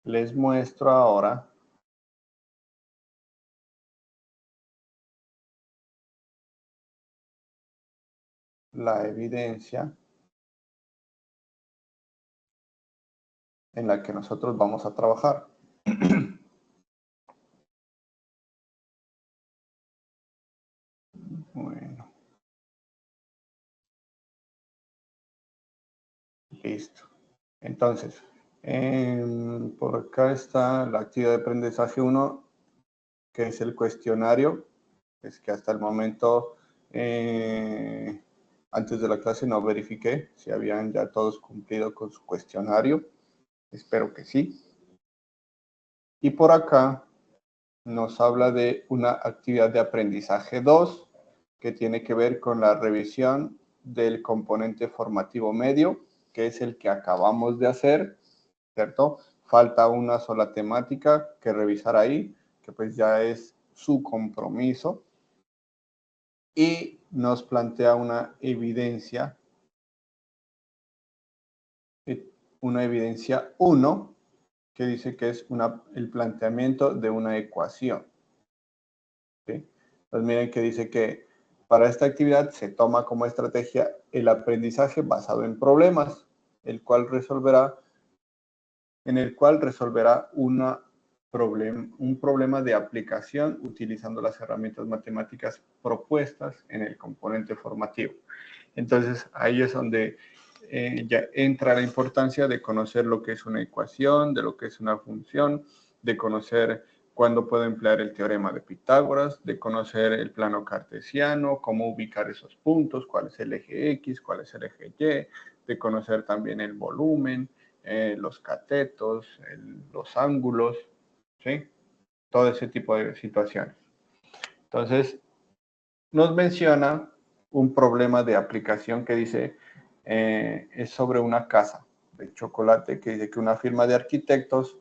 Speaker 2: les muestro ahora la evidencia en la que nosotros vamos a trabajar. Bueno. Listo. Entonces, por acá está la actividad de aprendizaje 1, que es el cuestionario. Es que hasta el momento, antes de la clase no verifiqué si habían ya todos cumplido con su cuestionario. Espero que sí. Y por acá nos habla de una actividad de aprendizaje 2, que tiene que ver con la revisión del componente formativo medio, que es el que acabamos de hacer, ¿cierto? Falta una sola temática que revisar ahí, que pues ya es su compromiso. Y nos plantea una evidencia 1, que dice que es el planteamiento de una ecuación. ¿Sí? Entonces miren que dice que para esta actividad se toma como estrategia el aprendizaje basado en problemas, en el cual resolverá un problema de aplicación utilizando las herramientas matemáticas propuestas en el componente formativo. Entonces ahí es donde ya entra la importancia de conocer lo que es una ecuación, de lo que es una función, de conocer cuándo puedo emplear el teorema de Pitágoras, de conocer el plano cartesiano, cómo ubicar esos puntos, cuál es el eje X, cuál es el eje Y, de conocer también el volumen, los catetos, los ángulos, ¿sí? Todo ese tipo de situaciones. Entonces, nos menciona un problema de aplicación que dice, es sobre una casa de chocolate, que dice que una firma de arquitectos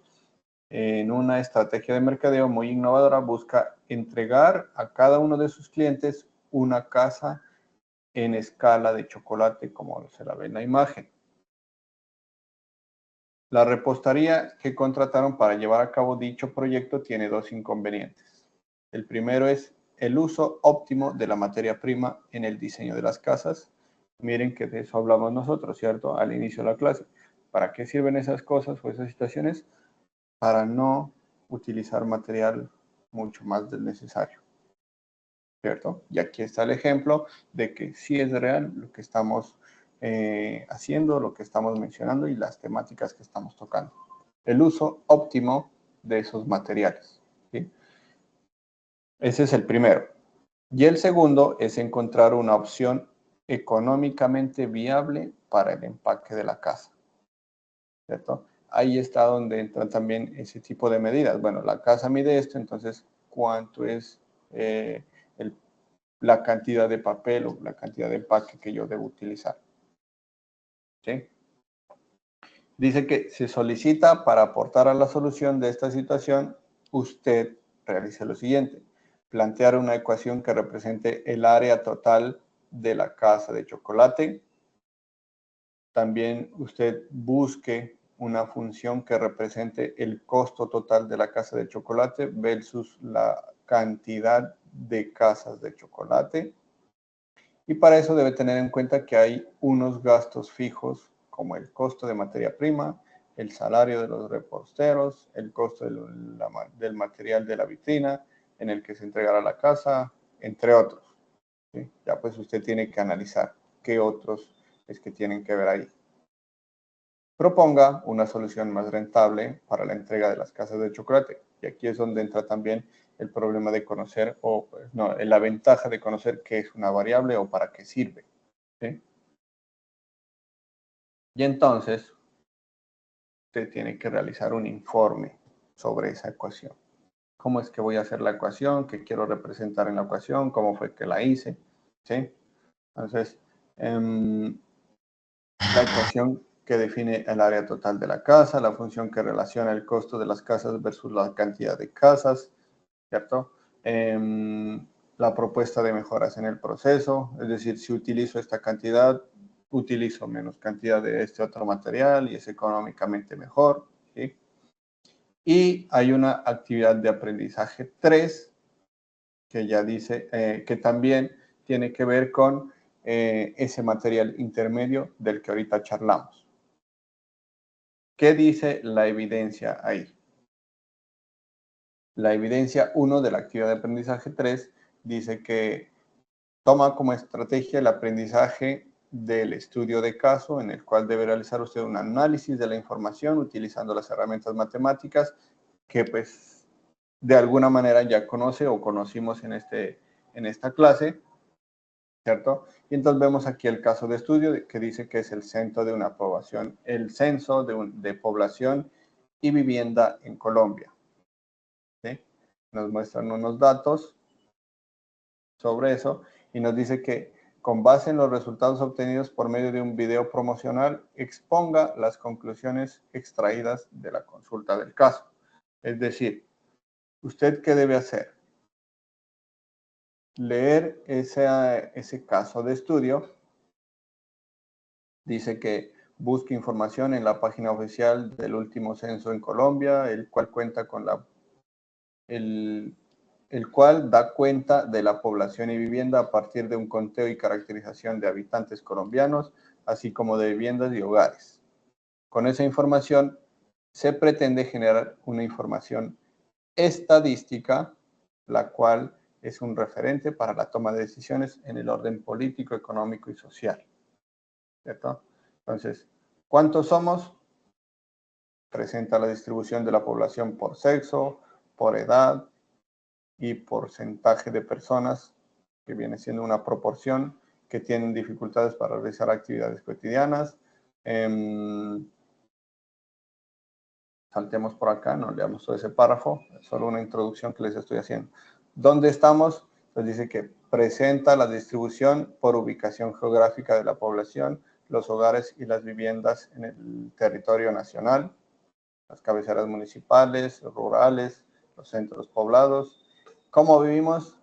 Speaker 2: en una estrategia de mercadeo muy innovadora busca entregar a cada uno de sus clientes una casa en escala de chocolate, como se la ve en la imagen. La repostería que contrataron para llevar a cabo dicho proyecto tiene dos inconvenientes. El primero es el uso óptimo de la materia prima en el diseño de las casas. Miren que de eso hablamos nosotros, ¿cierto? Al inicio de la clase. ¿Para qué sirven esas cosas o esas situaciones? Para no utilizar material mucho más del necesario, ¿cierto? Y aquí está el ejemplo de que sí es real lo que estamos haciendo, lo que estamos mencionando y las temáticas que estamos tocando. El uso óptimo de esos materiales, ¿sí? Ese es el primero. Y el segundo es encontrar una opción económicamente viable para el empaque de la casa, ¿cierto? Ahí está donde entran también ese tipo de medidas. Bueno, la casa mide esto, entonces, ¿cuánto es la cantidad de papel o la cantidad de empaque que yo debo utilizar? ¿Sí? Dice que se solicita para aportar a la solución de esta situación, usted realice lo siguiente: plantear una ecuación que represente el área total de la casa de chocolate. También usted busque una función que represente el costo total de la casa de chocolate versus la cantidad de casas de chocolate. Y para eso debe tener en cuenta que hay unos gastos fijos como el costo de materia prima, el salario de los reposteros, el costo del material de la vitrina en el que se entregará la casa, entre otros. ¿Sí? Ya pues usted tiene que analizar qué otros es que tienen que ver ahí. Proponga una solución más rentable para la entrega de las casas de chocolate. Y aquí es donde entra también el problema de conocer, la ventaja de conocer qué es una variable o para qué sirve. ¿Sí? Y entonces, usted tiene que realizar un informe sobre esa ecuación. ¿Cómo es que voy a hacer la ecuación? ¿Qué quiero representar en la ecuación? ¿Cómo fue que la hice? ¿Sí? Entonces, la ecuación que define el área total de la casa, la función que relaciona el costo de las casas versus la cantidad de casas, ¿cierto? La propuesta de mejoras en el proceso, es decir, si utilizo esta cantidad, utilizo menos cantidad de este otro material y es económicamente mejor, ¿sí? Y hay una actividad de aprendizaje 3 que ya dice que también tiene que ver con ese material intermedio del que ahorita charlamos. ¿Qué dice la evidencia ahí? La evidencia 1 de la actividad de aprendizaje 3 dice que toma como estrategia el aprendizaje del estudio de caso, en el cual debe realizar usted un análisis de la información utilizando las herramientas matemáticas que pues de alguna manera ya conoce o conocimos en esta clase, ¿cierto? Y entonces vemos aquí el caso de estudio que dice que es el censo de una población, el censo de población y vivienda en Colombia. ¿Sí? Nos muestran unos datos sobre eso y nos dice que con base en los resultados obtenidos por medio de un video promocional, exponga las conclusiones extraídas de la consulta del caso. Es decir, ¿usted qué debe hacer? Leer ese caso de estudio. Dice que busque información en la página oficial del último censo en Colombia, el cual cuenta con el cual da cuenta de la población y vivienda a partir de un conteo y caracterización de habitantes colombianos, así como de viviendas y hogares. Con esa información se pretende generar una información estadística, la cual es un referente para la toma de decisiones en el orden político, económico y social. ¿Cierto? Entonces, ¿cuántos somos? Presenta la distribución de la población por sexo, por edad y porcentaje de personas, que viene siendo una proporción, que tienen dificultades para realizar actividades cotidianas. Saltemos por acá, no leamos todo ese párrafo, es solo una introducción que les estoy haciendo. ¿Dónde estamos? Pues dice que presenta la distribución por ubicación geográfica de la población, los hogares y las viviendas en el territorio nacional, las cabeceras municipales, rurales, los centros poblados. ¿Cómo vivimos?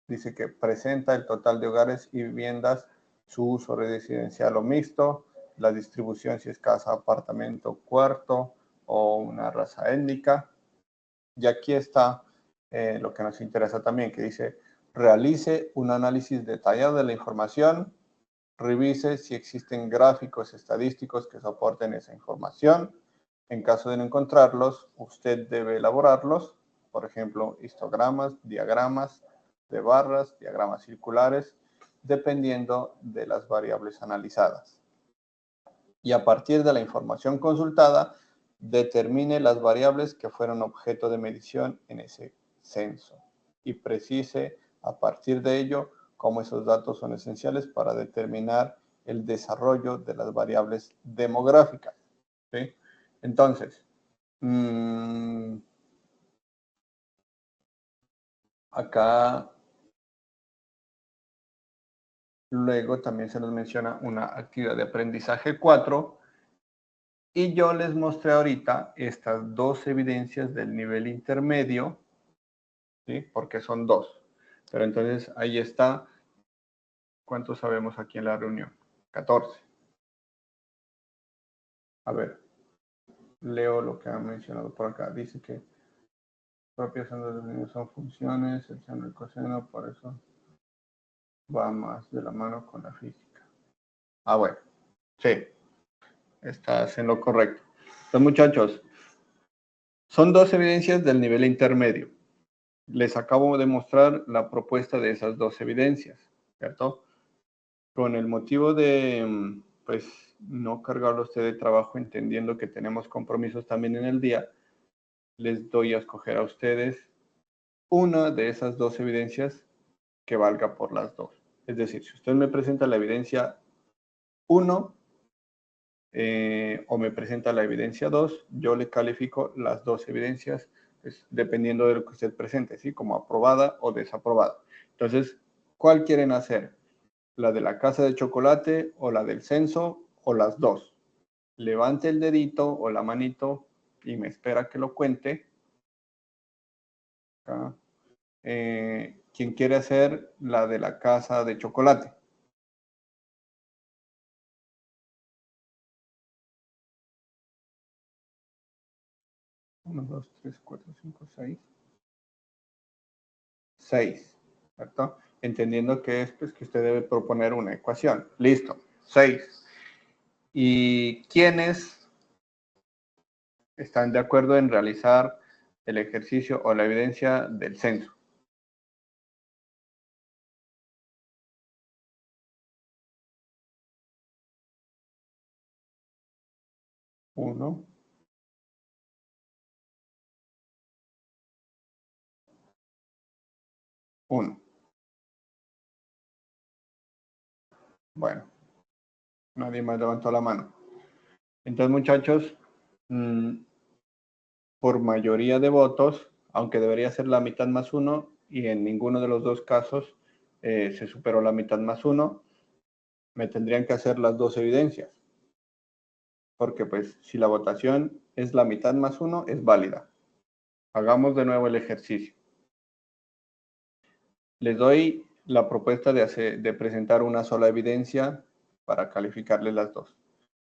Speaker 2: Dice que presenta el total de hogares y viviendas, su uso residencial o mixto, la distribución si es casa, apartamento, cuarto o una raza étnica. Y aquí está lo que nos interesa también, que dice, realice un análisis detallado de la información, revise si existen gráficos estadísticos que soporten esa información. En caso de no encontrarlos, usted debe elaborarlos, por ejemplo, histogramas, diagramas de barras, diagramas circulares, dependiendo de las variables analizadas. Y a partir de la información consultada, determine las variables que fueron objeto de medición en ese censo y precise a partir de ello cómo esos datos son esenciales para determinar el desarrollo de las variables demográficas. ¿Sí? Entonces, acá luego también se nos menciona una actividad de aprendizaje 4 y yo les mostré ahorita estas dos evidencias del nivel intermedio, ¿sí? Porque son dos. Pero entonces ahí está. ¿Cuántos sabemos aquí en la reunión? 14. A ver, leo lo que han mencionado por acá. Dice que propias son de los niños son funciones, el seno y el coseno, por eso va más de la mano con la física. Ah, bueno, sí, estás en lo correcto. Entonces, muchachos, son dos evidencias del nivel intermedio. Les acabo de mostrar la propuesta de esas dos evidencias, ¿cierto? Con el motivo de, pues, no cargarlo a usted de trabajo, entendiendo que tenemos compromisos también en el día, les doy a escoger a ustedes una de esas dos evidencias que valga por las dos. Es decir, si usted me presenta la evidencia 1 o me presenta la evidencia 2, yo le califico las dos evidencias pues, dependiendo de lo que usted presente, ¿sí? Como aprobada o desaprobada. Entonces, ¿cuál quieren hacer? ¿La de la casa de chocolate o la del censo o las dos? Levante el dedito o la manito y me espera que lo cuente. Acá. ¿Quién quiere hacer la de la casa de chocolate? 1, 2, 3, 4, 5, 6. 6, ¿cierto? Entendiendo que es pues, que usted debe proponer una ecuación. Listo, 6. ¿Y quiénes están de acuerdo en realizar el ejercicio o la evidencia del censo? Uno. Uno. Bueno, nadie más levantó la mano. Entonces, muchachos, por mayoría de votos, aunque debería ser la mitad más uno, y en ninguno de los dos casos se superó la mitad más uno, me tendrían que hacer las dos evidencias. Porque pues si la votación es la mitad más uno, es válida. Hagamos de nuevo el ejercicio. Les doy la propuesta de presentar una sola evidencia para calificarle las dos.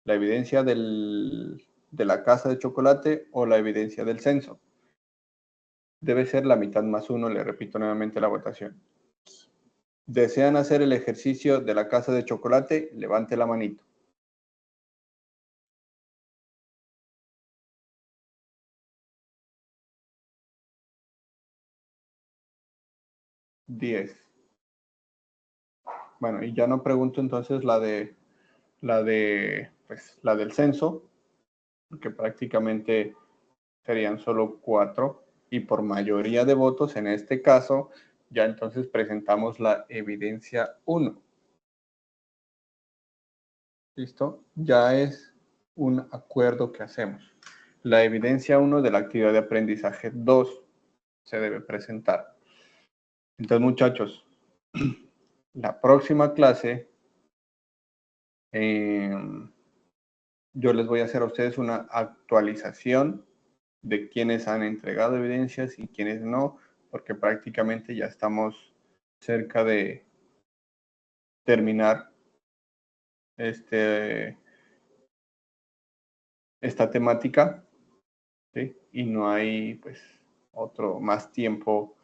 Speaker 2: La evidencia de la casa de chocolate o la evidencia del censo. Debe ser la mitad más uno, le repito nuevamente la votación. ¿Desean hacer el ejercicio de la casa de chocolate? Levante la manito. Diez. Bueno, y ya no pregunto entonces la del censo, que prácticamente serían solo 4, y por mayoría de votos en este caso, ya entonces presentamos la evidencia 1. ¿Listo? Ya es un acuerdo que hacemos. La evidencia 1 de la actividad de aprendizaje 2 se debe presentar. Entonces, muchachos, la próxima clase yo les voy a hacer a ustedes una actualización de quienes han entregado evidencias y quienes no, porque prácticamente ya estamos cerca de terminar esta temática, ¿sí? Y no hay pues más tiempo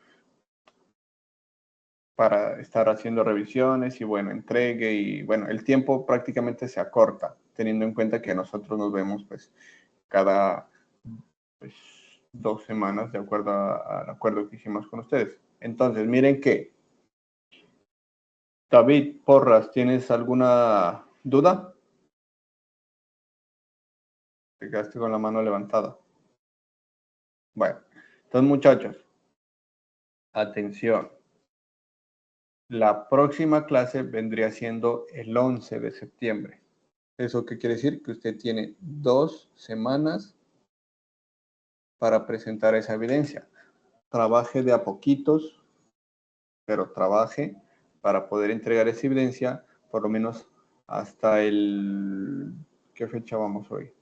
Speaker 2: para estar haciendo revisiones y bueno, entregue y bueno, el tiempo prácticamente se acorta, teniendo en cuenta que nosotros nos vemos pues cada pues, 2 semanas de acuerdo al acuerdo que hicimos con ustedes. Entonces, miren que David Porras, ¿tienes alguna duda? Te quedaste con la mano levantada. Bueno, entonces muchachos, atención. La próxima clase vendría siendo el 11 de septiembre. ¿Eso qué quiere decir? Que usted tiene 2 semanas para presentar esa evidencia. Trabaje de a poquitos, pero trabaje para poder entregar esa evidencia por lo menos hasta el... ¿Qué fecha vamos hoy?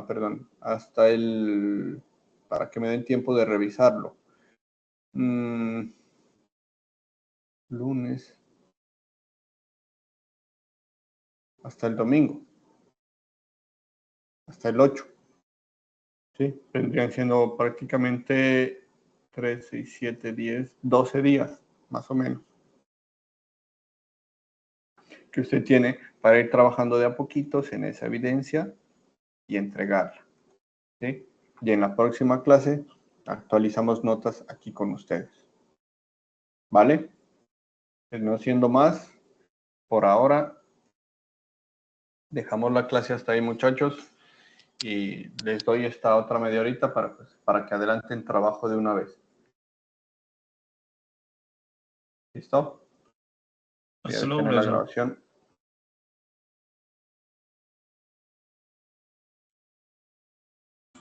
Speaker 2: Perdón, hasta el... para que me den tiempo de revisarlo. Lunes. Hasta el domingo. Hasta el 8. ¿Sí? Vendrían siendo prácticamente 3, 6, 7, 10, 12 días, más o menos, que usted tiene para ir trabajando de a poquitos en esa evidencia y entregarla. ¿Sí? Y en la próxima clase actualizamos notas aquí con ustedes. ¿Vale? Pues no siendo más, por ahora dejamos la clase hasta ahí, muchachos, y les doy esta otra media horita para que adelanten trabajo de una vez. ¿Listo? Voy a
Speaker 3: Hasta luego,
Speaker 2: detener la
Speaker 3: profesor.
Speaker 2: grabación.